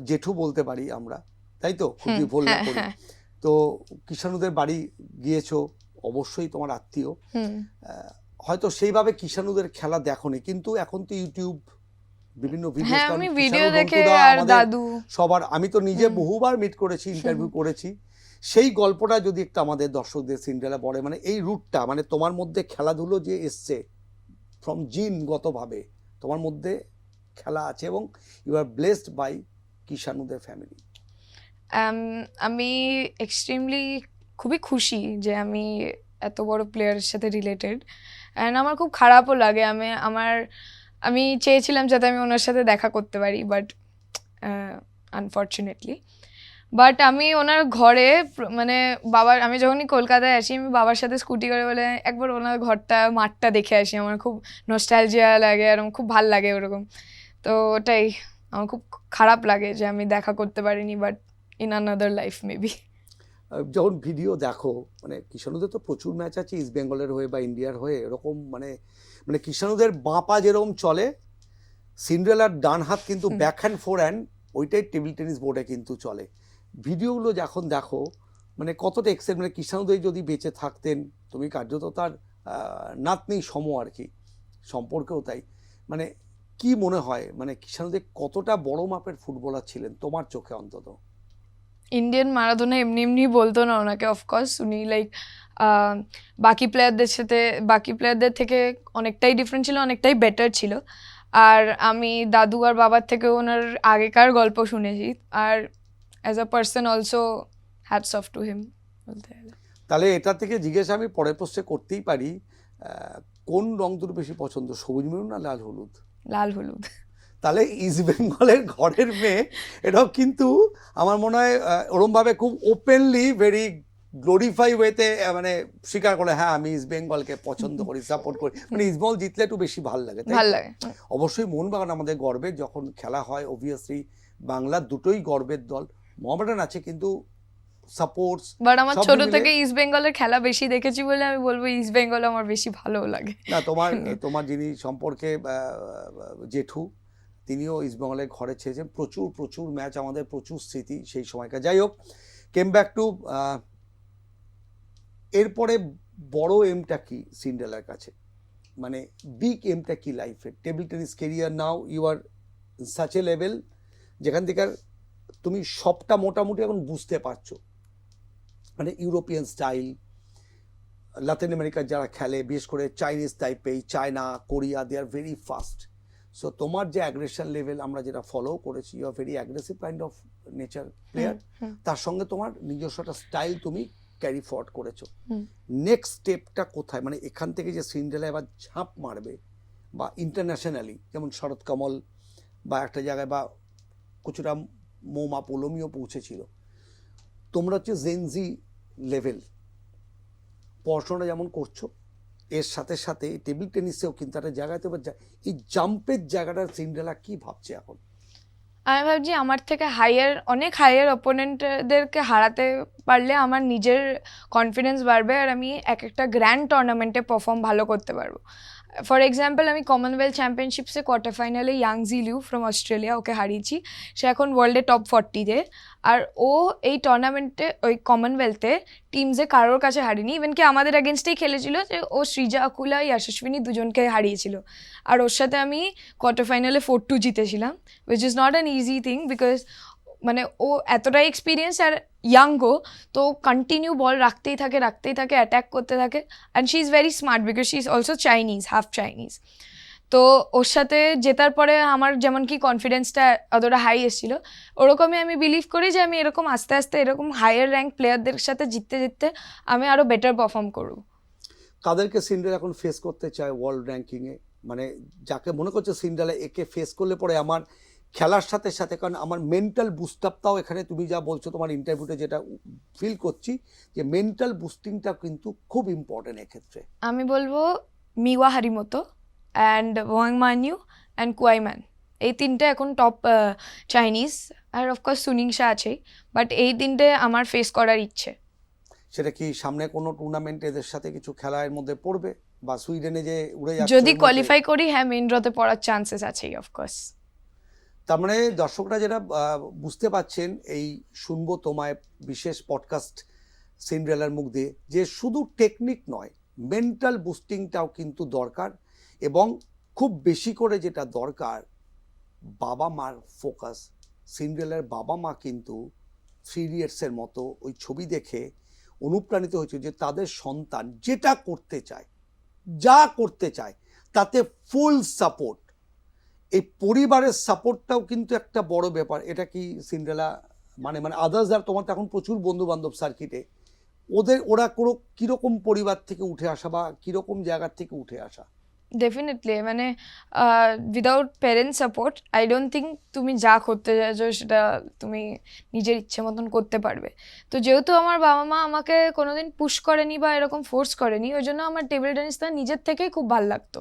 জেঠু বলতে পারি আমরা, তাই তো? খুবই ভুল না করি। তো কৃষাণুদের বাড়ি গিয়েছো, অবশ্যই তোমার আত্মীয়, হয়তো সেইভাবে কৃষাণুদের খেলা দেখোনি, কিন্তু এখন তো ইউটিউব বিভিন্ন ভিডিও, আমি ভিডিও দেখে, আর দাদু সবার, আমি তো নিজে বহুবার মিট করেছি, ইন্টারভিউ করেছি। সেই গল্পটা যদি একটু আমাদের দর্শকদের সিন্ড্রেলা বলে, মানে এই রুটটা, মানে তোমার মধ্যে খেলাধুলো যে এসছে ফ্রম জিনগতভাবে, তোমার মধ্যে খেলা আছে, এবং ইউ আর ব্লেসড বাই কৃষাণুদের ফ্যামিলি। আমি এক্সট্রিমলি খুবই খুশি যে আমি এত বড় প্লেয়ারের সাথে রিলেটেড, অ্যান্ড আমার খুব খারাপও লাগে। আমি চেয়েছিলাম যাতে আমি ওনার সাথে দেখা করতে পারি, বাট আনফর্চুনেটলি। বাট আমি ওনার ঘরে মানে আমি যখনই কলকাতায় আসি, আমি বাবার সাথে স্কুটি করে বলে একবার ওনার ঘরটা, মাঠটা দেখে আসি। আমার খুব নস্টালজিয়া লাগে, আর খুব ভাল লাগে ওরকম। তো ওটাই আমার খুব খারাপ লাগে যে আমি দেখা করতে পারিনি, but in another life maybe. যখন ভিডিও দেখো, মানে কৃষাণুদের তো প্রচুর ম্যাচ আছে ইস্ট বেঙ্গলের হয়ে বা ইন্ডিয়ার হয়ে, এরকম মানে কৃষাণুদের বাঁ পা যেরকম চলে, সিন্ড্রেলার ডান হাত কিন্তু ব্যাক হ্যান্ড ফোর হ্যান্ড ওইটাই টেবিল টেনিস বোর্ডে কিন্তু চলে। ভিডিওগুলো যখন দেখো মানে কতটা এক্সেল, মানে কৃষ্ণানন্দই যদি বেঁচে থাকতেন, তুমি কার্যত তার নাতনি সম আর কি, সম্পর্কেও তাই। মানে কি মনে হয় মানে কৃষ্ণানন্দে কতটা বড় মাপের ফুটবলার ছিলেন তোমার চোখে অন্তত? ইন্ডিয়ান মারাদোনা এমনি এমনি বলতো না ওনাকে, অফকোর্স উনি লাইক বাকি প্লেয়ারদের থেকে অনেকটাই ডিফারেন্ট ছিল, অনেকটাই বেটার ছিল। আর আমি দাদু আর বাবার থেকে ওনার আগেকার গল্প শুনেছি, আর as a person also hats off to him বলতে গেলে। তাহলে এটা থেকে জিজ্ঞাসা আমি পরের প্রশ্নে করতেই পারি, কোন রং তোর বেশি পছন্দ, সবুজ মেরুন না লাল হলুদ? লাল হলুদ। তাহলে ইস্ট বেঙ্গলের ঘরের মেয়ে, এটাও কিন্তু আমার মনে হয় ওরমভাবে খুব ওপেনলি ভেরি গ্লোরিফাই ওয়েতে মানে স্বীকার করে, হ্যাঁ আমি ইস্ট বেঙ্গলকে পছন্দ করি, সাপোর্ট করি, মানে ইস্ট বেঙ্গল জিতলে একটু বেশি ভালো লাগে, তাই তো? ভাল লাগে। অবশ্যই মোহনবাগান আমাদের গর্বের, যখন খেলা হয় অবভিয়াসলি বাংলার দুটোই গর্বের দল। মোহামেডান আছে কিন্তু সাপোর্টস, বাট আমার সব ছোট মিলে- থেকে ইস্ট বেঙ্গলের খেলা বেশি দেখেছি বলে আমি বলবো ইস্ট বেঙ্গল আমার বেশি ভালো লাগে। না তোমার যিনি সম্পর্কে জেঠু, তিনিও ইস্টবেঙ্গলের ঘরে ছেড়েছেন, প্রচুর ম্যাচ, আমাদের প্রচুর স্মৃতি সেই সময়কার। যাই হোক, কেম ব্যাক টু, এরপরে বড় এমটা কি সিন্ড্রেলার কাছে, মানে বিগ এমটা কি লাইফের? Table tennis career, now you are such a level যেখান থেকে তুমি সবটা মোটামুটি এখন বুঝতে পারছো, মানে ইউরোপিয়ান স্টাইল, লাতিন আমেরিকার যারা খেলে, বিশেষ করে Chinese Taipei, China, Korea, they are very fast. So তোমার যে অ্যাগ্রেশন লেভেল আমরা যেটা ফলো করেছি, you are very aggressive kind of nature player, তার সঙ্গে তোমার নিজস্ব একটা স্টাইল তুমি ক্যারি ফরওয়ার্ড করেছো। নেক্সট স্টেপটা কোথায়, মানে এখান থেকে যে সিন্ড্রেলা এবার ঝাঁপ মারবে বা ইন্টারন্যাশনালি, যেমন শরৎ কমল বা একটা জায়গায় বা কিছুটা মৌমা পোলমিও পৌঁছেছিল, তোমরা হচ্ছে জেনজি লেভেল পড়াশোনাটা যেমন করছো, এর সাথে সাথে টেবিল টেনিসেও কিন্তু একটা জায়গায় তো এই জাম্পের জায়গাটা সিন্ড্রেলা কি ভাবছে এখন? আমি ভাবছি আমার থেকে অনেক হায়ার অপোনেন্টদেরকে হারাতে পারলে আমার নিজের কনফিডেন্স বাড়বে, আর আমি একটা গ্র্যান্ড টুর্নামেন্টে পারফর্ম ভালো করতে পারবো। ফর এক্সাম্পল, আমি কমনওয়েলথ চ্যাম্পিয়নশিপসে কোয়ার্টার ফাইনালে Yangzi Liu from Australia, ওকে হারিয়েছি। সে এখন ওয়ার্ল্ডে টপ 40-তে, আর ও এই টুর্নামেন্টে ওই কমনওয়েলথে টিমসে কারোর কাছে হারিনি, ইভেন কি আমাদের এগেনস্টেই খেলেছিল, যে ও সৃজা আকুলা, যশস্বিনী দুজনকে হারিয়েছিল, আর ওর সাথে আমি কোয়ার্টার ফাইনালে 4-2 জিতেছিলাম, which is not an easy thing, because মানে ও এতটাই এক্সপিরিয়েন্স আর ইয়াংও, তো কন্টিনিউ বল রাখতেই থাকে, অ্যাটাক করতে থাকে, and she is very smart because she is also Chinese, half Chinese. তো ওর সাথে জেতার পরে আমার যেমন কি কনফিডেন্সটা অতটা হাই এসেছিল, ওরকমই আমি বিলিভ করি যে আমি এরকম আস্তে আস্তে এরকম হায়ার র্যাঙ্ক প্লেয়ারদের সাথে জিততে আমি আরও বেটার পারফর্ম করব। কাদেরকে সিন্ড্রেলা এখন ফেস করতে চায় ওয়ার্ল্ড র্যাঙ্কিংয়ে, মানে যাকে মনে করছে সিন্ড্রেলা একে ফেস করলে পরে আমার খেলার সাথে সাথে, কারণ আমার মেন্টাল বুস্টআপটাও এখানে, তুমি যা বলছো তোমার ইন্টারভিউতে যেটা ফিল করছি, যে মেন্টাল বুস্টিংটা কিন্তু খুব ইম্পর্টেন্ট এক্ষেত্রে। আমি বলবো মিওয়া হারিমোতো অ্যান্ড ওয়াং মানইউ অ্যান্ড কুয়াইম্যান, এই তিনটে এখন টপ চাইনিজ, আর অফকোর্স সুনিংশা আছেই, বাট এই তিনটে আমার ফেস করার ইচ্ছে। সেটা কি সামনে কোনো টুর্নামেন্ট এদের সাথে কিছু খেলার মধ্যে পড়বে, বা সুইডেনে যে উড়ে যাচ্ছে যদি কোয়ালিফাই করি, হ্যাঁ মেইন ড্রতে পড়ার চান্সেস আছেই অফকোর্স। তার মানে দর্শকরা যেটা বুঝতে পাচ্ছেন, এই শুনবো তোমায় বিশেষ পডকাস্ট সিন্ড্রেলার মুখ দিয়ে, যে শুধু টেকনিক নয়, মেন্টাল বুস্টিংটাও কিন্তু দরকার, এবং খুব বেশি করে যেটা দরকার, বাবা মার ফোকাস। সিন্ড্রেলার বাবা মা কিন্তু 3 ইডিয়টসের মতো ওই ছবি দেখে অনুপ্রাণিত হয়েছে, যে তাদের সন্তান যেটা করতে চায়, যা করতে চায়, তাতে ফুল সাপোর্ট। এই পরিবারের সাপোর্টটাও কিন্তু একটা বড় ব্যাপার। এটা কি সিন্ড্রেলা মানে আদার্স, আর তোমার তো এখন প্রচুর বন্ধু বান্ধব সার্কিটে, ওরা কোনো কীরকম পরিবার থেকে উঠে আসা বা কীরকম জায়গার থেকে উঠে আসা? ডেফিনেটলি, মানে without parents support I don't think তুমি যা করতে চাইছো সেটা তুমি নিজের ইচ্ছে মতন করতে পারবে। তো যেহেতু আমার বাবা মা আমাকে কোনোদিন পুশ করেনি বা এরকম ফোর্স করেনি, ওই জন্য আমার টেবিল টেনিসটা নিজের থেকেই খুব ভালো লাগতো।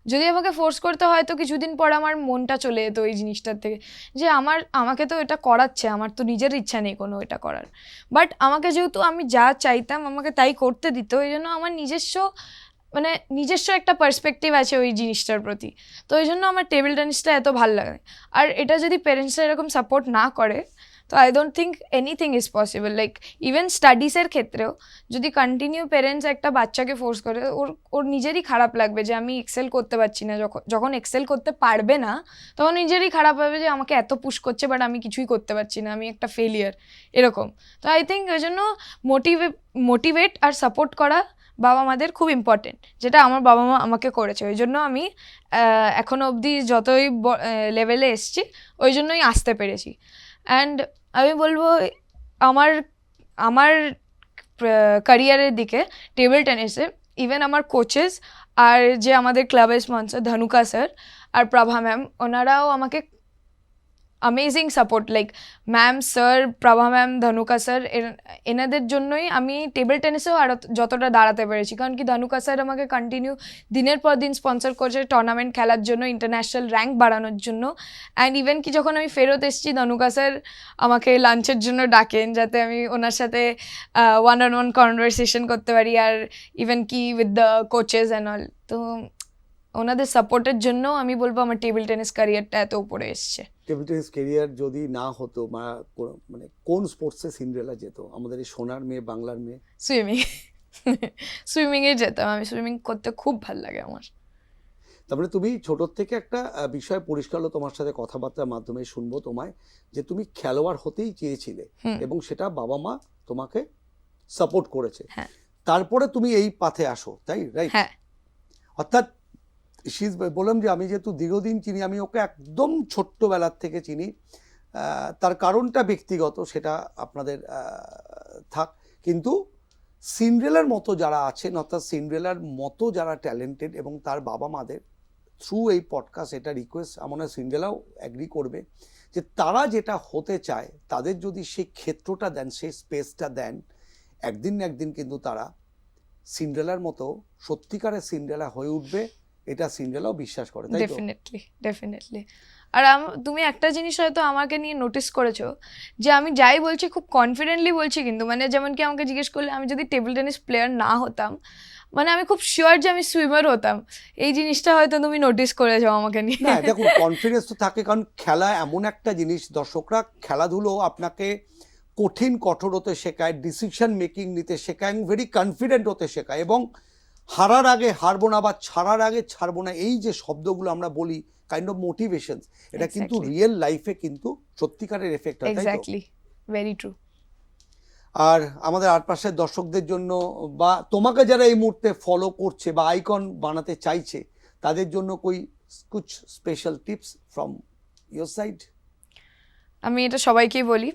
যদি আমাকে ফোর্স করতে হয় তো কিছুদিন পর আমার মনটা চলে যেত এই জিনিসটার থেকে, যে আমাকে তো এটা করাচ্ছে, আমার তো নিজের ইচ্ছা নেই কোনো এটা করার, বাট আমাকে যেহেতু আমি যা চাইতাম আমাকে তাই করতে দিত, এই জন্য আমার নিজস্ব মানে নিজস্ব একটা পার্সপেক্টিভ আছে ওই জিনিসটার প্রতি, তো ওই জন্য আমার টেবিল টেনিসটা এত ভালো লাগে। আর এটা যদি প্যারেন্টসরা এরকম সাপোর্ট না করে তো I don't think anything is possible. Like even স্টাডিজের ক্ষেত্রেও যদি কন্টিনিউ প্যারেন্টস একটা বাচ্চাকে ফোর্স করে, ওর নিজেরই খারাপ লাগবে যে আমি এক্সেল করতে পারছি না। যখন এক্সেল করতে পারবে না তখন নিজেরই খারাপ হবে যে আমাকে এত পুশ করছে বাট আমি কিছুই করতে পারছি না, আমি একটা ফেলিয়ার এরকম। তো আই থিঙ্ক ওই জন্য মোটিভেট আর সাপোর্ট করা বাবা মাদের খুব ইম্পর্টেন্ট, যেটা আমার বাবা মা আমাকে করেছে। ওই জন্য আমি এখনো অবধি যতই লেভেলে এসছি ওই জন্যই আসতে পেরেছি। অ্যান্ড আমি বলবো আমার ক্যারিয়ারের দিকে টেবিল টেনিসে ইভেন আমার কোচেস আর যে আমাদের ক্লাবের স্পন্সর ধনুকা স্যার আর প্রভা ম্যাম, ওনারাও আমাকে amazing support, like ma'am, sir, Prabha ma'am, Dhanuka sir, এনাদের জন্যই আমি টেবিল টেনিসেও আরও যতটা দাঁড়াতে পেরেছি। কারণ কি ধনুকা স্যার আমাকে কন্টিনিউ দিনের পর দিন স্পন্সর করছে টুর্নামেন্ট খেলার জন্য, ইন্টারন্যাশনাল র্যাঙ্ক বাড়ানোর জন্য। অ্যান্ড ইভেন কি যখন আমি ফেরত এসেছি ধনুকা স্যার আমাকে লাঞ্চের জন্য ডাকেন যাতে আমি ওনার সাথে ওয়ান অন ওয়ান কনভারসেশন করতে পারি, আর ইভেন কি with the coaches and all. তো ওনাদের সাপোর্টের জন্য আমি বলবো আমার টেবিল টেনিস ক্যারিয়ারটা এত উপরে এসছে। টেবিল টেনিস কেরিয়ার যদি না হতো মানে কোন স্পোর্টসে সিন্ড্রেলা যেত? আমাদের এই সোনার মেয়ে, বাংলার মেয়ে। সুইমিংয়ে যেতাম আমি, সুইমিং করতে খুব ভালো লাগে আমার। তারপরে তুমি ছোটোর থেকে একটা বিষয় পরিষ্কার হলো, তোমার সাথে কথাবার্তার মাধ্যমে শুনবো তোমায়, যে তুমি খেলোয়াড় হতেই চেয়েছিলে এবং সেটা বাবা মা তোমাকে সাপোর্ট করেছে। হ্যাঁ। তারপরে তুমি এই পাথে আসো, তাই রাইট? হ্যাঁ। অর্থাৎ বললাম যে আমি যেহেতু দীর্ঘদিন চিনি, আমি ওকে একদম ছোট্টবেলার থেকে চিনি। তার কারণটা ব্যক্তিগত, সেটা আপনাদের থাক। কিন্তু সিন্ড্রেলার মতো যারা আছেন, অর্থাৎ সিন্ড্রেলার মতো যারা ট্যালেন্টেড, এবং তার বাবা মাদের থ্রু এই পডকাস্ট এটা রিকোয়েস্ট, আমার সিন্ড্রেলাও অ্যাগ্রি করবে, যে তারা যেটা হতে চায় তাদের যদি সেই ক্ষেত্রটা দেন, সেই স্পেসটা দেন, একদিন না একদিন কিন্তু তারা সিন্ড্রেলার মতো সত্যিকারের সিন্ড্রেলা হয়ে উঠবে। এটা সিন্ড্রেলাও বিশ্বাস করে, তাই তো? ডেফিনেটলি। আর তুমি একটা জিনিস হয়তো আমাকে নিয়ে নোটিস করেছো, যে আমি যাই বলছি খুব কনফিডেন্টলি বলছি, কিন্তু মানে যেমন কি আমাকে জিজ্ঞেস করলে আমি যদি টেবিল টেনিস প্লেয়ার না হতাম, মানে আমি খুব শিওর যে আমি সুইমার হতাম। এই জিনিসটা হয়তো তুমি নোটিস করেছো আমাকে নিয়ে। না দেখুন, কনফিডেন্স তো থাকে, কারণ খেলা এমন একটা জিনিস, দর্শকরা খেলাধুলো আপনাকে কঠিন কঠোর হতে শেখায়, ডিসিশন মেকিং নিতে শেখায়, এবং ভেরি কনফিডেন্ট হতে শেখায়, এবং হারার আগে হারবো না বা ছাড়ার আগে ছাড়বো না, এই যে শব্দগুলো আমরা বলি কাইন্ড অফ মোটিভেশন, এটা কিন্তু রিয়েল লাইফে কিন্তু সত্যিকারের এফেক্ট হয়, তাই তো? Exactly, very true. আর আমাদের আরপাশের দর্শকদের জন্য, বা তোমাকে যারা এই মুহূর্তে ফলো করছে বা আইকন বানাতে চাইছে, তাদের জন্য কুছ special tips from your side? আমি এটা সবাইকেই বলি,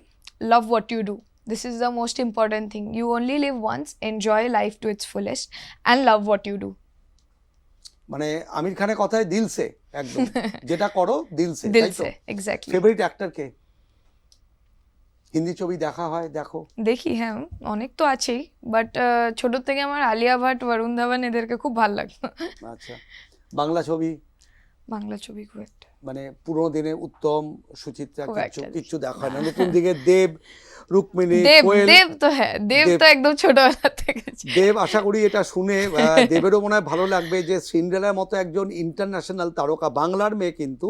love what you do. This is the most important thing. You only live once. Enjoy life to its fullest and love what you do. মানে আমির খানের কথায় দিলসে, একদম যেটা করো দিলসে, তাই তো? দিলসে, এক্স্যাক্টলি। ফেভারিট অ্যাক্টর কে? হিন্দি ছবি দেখা হয়, দেখো? দেখি, হ্যাঁ, অনেক তো আছেই, বাট ছোট থেকে আমার আলিয়া ভাট, বরুণ ধাওয়ান এদেরকে খুব ভালো লাগতো। আচ্ছা, বাংলা ছবি? বাংলা ছবি খুব একটা, মানে পুরোনো দিনে উত্তম, সুচিত্রা, খুব কিচ্ছু একটা দেখা হয় না। নতুন দিকে দেব, রুক্মিণী, কোয়েল। দেব তো হ্যাঁ, দেব তো একদম ছোটবেলা থেকে। দেব, আশা করি এটা শুনে দেবেরও মনে হয় ভালো লাগবে যে সিন্ড্রেলার মতো একজন ইন্টারন্যাশনাল তারকা, বাংলার মেয়ে কিন্তু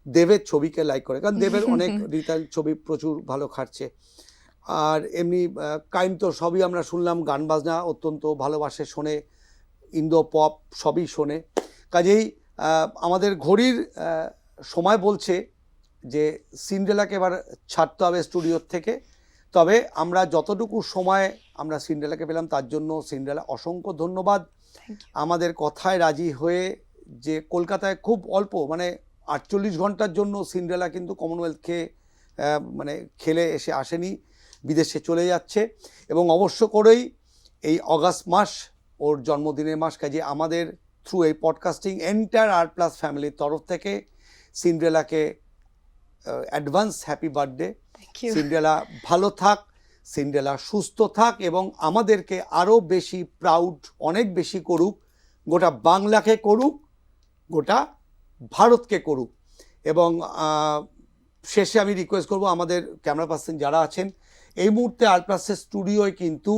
দেবের ছবিকে লাইক করে, কারণ দেবের অনেক রিতাল ছবি প্রচুর ভালো খাটছে। আর এমনি কাইন্ড তো সবই আমরা শুনলাম, গান বাজনা অত্যন্ত ভালোবাসে, শোনে, ইন্দো পপ সবই শোনে। কাজেই আমাদের ঘড়ির সময় বলছে যে সিন্ড্রেলাকে এবার ছাড়তে হবে স্টুডিওর থেকে। তবে আমরা যতটুকু সময় আমরা সিন্ড্রেলাকে পেলাম তার জন্য সিন্ড্রেলা অসংখ্য ধন্যবাদ। আমাদের কথায় রাজি হয়ে, যে কলকাতায় খুব অল্প, মানে 48 ঘন্টার জন্য সিন্ড্রেলা কিন্তু কমনওয়েলথকে মানে খেলে এসে আসেনি, বিদেশে চলে যাচ্ছে, এবং অবশ্য করেই এই অগাস্ট মাস ওর জন্মদিনের মাস। কাজে আমাদের থ্রু এই পডকাস্টিং এন্টায়ার R+ ফ্যামিলির তরফ থেকে সিন্ড্রেলাকে অ্যাডভান্স হ্যাপি বার্থডে। সিন্ড্রেলা ভালো থাক, সিন্ড্রেলা সুস্থ থাক, এবং আমাদেরকে আরও বেশি প্রাউড, অনেক বেশি করুক, গোটা বাংলাকে করুক, গোটা ভারতকে করুক। এবং শেষে আমি রিকোয়েস্ট করব আমাদের ক্যামেরা পার্সন যারা আছেন, এই মুহূর্তে R+এর স্টুডিওয় কিন্তু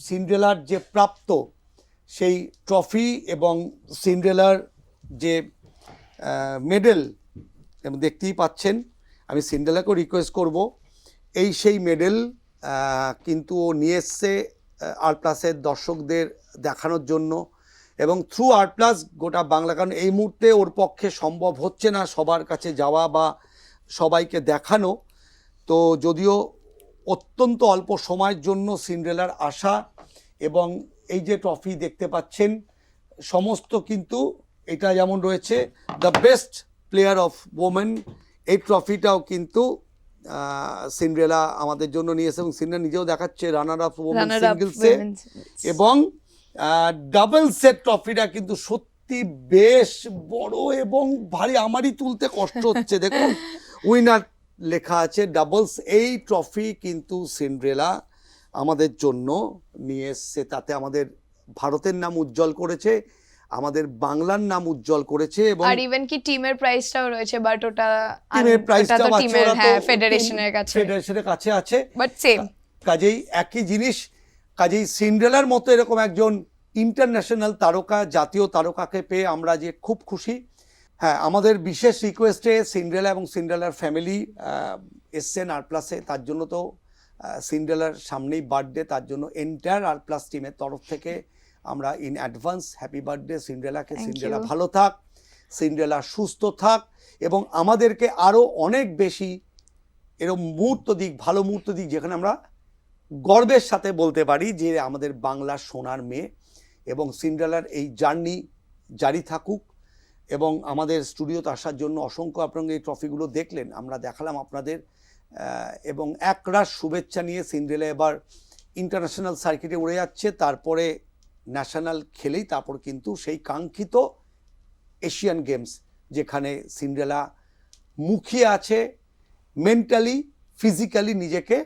সিন্ড্রেলার যে প্রাপ্ত সেই ট্রফি এবং সিন্ড্রেলার যে মেডেল দেখতেই পাচ্ছেন। আমি সিন্ড্রেলাকেও রিকোয়েস্ট করব, এই সেই মেডেল কিন্তু ও নিয়ে এসছে আর প্লাসের দর্শকদের দেখানোর জন্য এবং থ্রু আর প্লাস গোটা বাংলা, কারণ এই মুহূর্তে ওর পক্ষে সম্ভব হচ্ছে না সবার কাছে যাওয়া বা সবাইকে দেখানো। তো যদিও অত্যন্ত অল্প সময়ের জন্য সিন্ড্রেলার আসা এবং এই যে ট্রফি দেখতে পাচ্ছেন সমস্ত কিন্তু এটা যেমন রয়েছে the best player of women, এই ট্রফিটাও কিন্তু সিন্ড্রেলা আমাদের জন্য নিয়ে এসে এবং সিন্ড্রেলা নিজেও দেখাচ্ছে রানার আপ ওমেন সিঙ্গলসে এবং ডাবল সেট ট্রফিটা কিন্তু সত্যি বেশ বড় এবং ভারী, আমারই তুলতে কষ্ট হচ্ছে। দেখুন উইনার লেখা আছে ডাবলস, এই ট্রফি কিন্তু সিন্ড্রেলা আমাদের জন্য নিয়ে এসছে। তাতে আমাদের ভারতের নাম উজ্জ্বল করেছে, আমাদের বাংলার নাম উজ্জ্বল করেছে এবং আর ইভেন কি টিমের প্রাইসটাও রয়েছে, বাট ওটা টিমের প্রাইসটাও আছে, টিমের ওরা তো হ্যাঁ ফেডারেশনের কাছে আছে, বাট সেম। কাজেই একই জিনিস। কাজেই সিন্ড্রেলার মতো এরকম একজন ইন্টারন্যাশনাল তারকা, জাতীয় তারকাকে পেয়ে আমরা যে খুব খুশি। হ্যাঁ, আমাদের বিশেষ রিকোয়েস্টে সিন্ড্রেলা এবং সিন্ড্রেলার ফ্যামিলি এসছেন আর প্লাসে, তার জন্য তো সিন্ড্রেলার সামনেই বার্থডে, তার জন্য এন্টায়ার আর প্লাস টিমের তরফ থেকে আমরা ইন অ্যাডভান্স হ্যাপি বার্থডে সিন্ড্রেলাকে। সিন্ড্রেলা ভালো থাক, সিন্ড্রেলা সুস্থ থাক এবং আমাদেরকে আরও অনেক বেশি এরকম মুহূর্ত দিক, ভালো মুহূর্ত দিক, যেখানে আমরা গর্বের সাথে বলতে পারি যে আমাদের বাংলার সোনার মেয়ে। এবং সিন্ড্রেলার এই জার্নি জারি থাকুক এবং আমাদের স্টুডিওতে আসার জন্য অসংখ্য, আপনারা এই ট্রফিগুলো দেখলেন, আমরা দেখালাম আপনাদের এবং একরাশ শুভেচ্ছা নিয়ে সিন্ড্রেলা এবার ইন্টারন্যাশনাল সার্কিটে উড়ে যাচ্ছে, তারপরে ন্যাশনাল খেলেই তারপর কিন্তু সেই কাঙ্ক্ষিত এশিয়ান গেমস, যেখানে সিন্ড্রেলা মুখিয়ে আছে মেন্টালি ফিজিক্যালি নিজেকে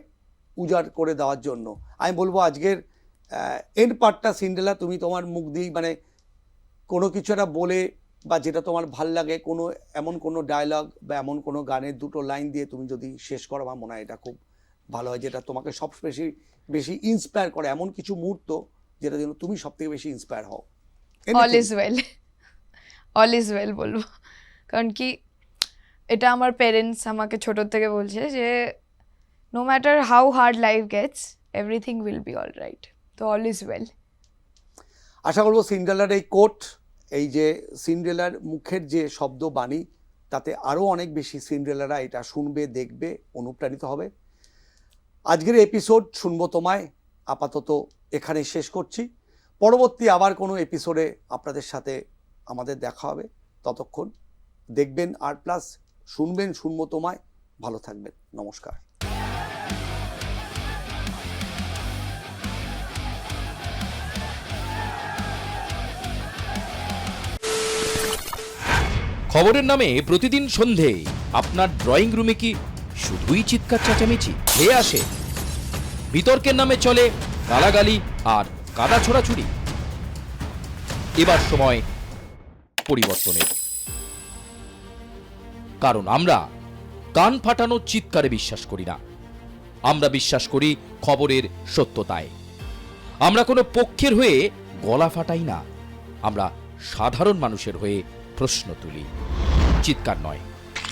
উজাড় করে দেওয়ার জন্য। আমি বলবো আজকের এন্ড পার্টটা সিন্ড্রেলা তুমি তোমার মুখ দিয়ে মানে কোনো কিছু একটা বলে বা যেটা তোমার ভাল লাগে, কোনো এমন কোনো ডায়লগ বা এমন কোনো গানের দুটো লাইন দিয়ে তুমি যদি শেষ করো, আমার মনে হয় এটা খুব ভালো হয়, যেটা তোমাকে সব বেশি ইন্সপায়ার করে, এমন কিছু মুহূর্ত যেটা জন্য তুমি সব থেকে বেশি ইন্সপায়ার হও। All is well, all is well বলবো, কারণ কি এটা আমার পেরেন্টস আমাকে ছোট থেকে বলছে যে no matter how hard life gets everything will be all right, তো অল ইজ ওয়েল। আশা করবো সিন্ড্রেলার এই কোট, এই যে সিন্ড্রেলার মুখের যে শব্দ বাণী, তাতে আরও অনেক বেশি সিন্ড্রেলারা এটা শুনবে, দেখবে, অনুপ্রাণিত হবে। আজকের এপিসোড শুনবো তোমায় আপাতত এখানেই শেষ করছি। পরবর্তী আবার কোনো এপিসোডে আপনাদের সাথে আমাদের দেখা হবে। ততক্ষণ দেখবেন আর প্লাস, শুনবেন শুনবো তোমায়। ভালো থাকবেন, নমস্কার। খবরের নামে প্রতিদিন সন্ধে আপনার ড্রয়িং রুমে কি শুধুই চিৎকার চেঁচামেচি হয়ে আসে? বিতর্কের নামে চলে গালাগালি আর কাদা ছোড়াছুড়ি। এবার সময় পরিবর্তনের, কারণ আমরা কান ফাটানো চিৎকারে বিশ্বাস করি না, আমরা বিশ্বাস করি খবরের সত্যতায়। আমরা কোনো পক্ষের হয়ে গলা ফাটাই না, আমরা সাধারণ মানুষের হয়ে প্রশ্ন তুলি। চিৎকার নয়,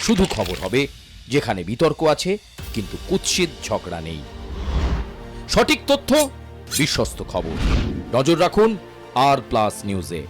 শুধু খবর হবে, যেখানে বিতর্ক আছে কিন্তু কুৎসিত ঝগড়া নেই। সঠিক তথ্য, বিশ্বস্ত খবর। নজর রাখুন আর প্লাস নিউজে।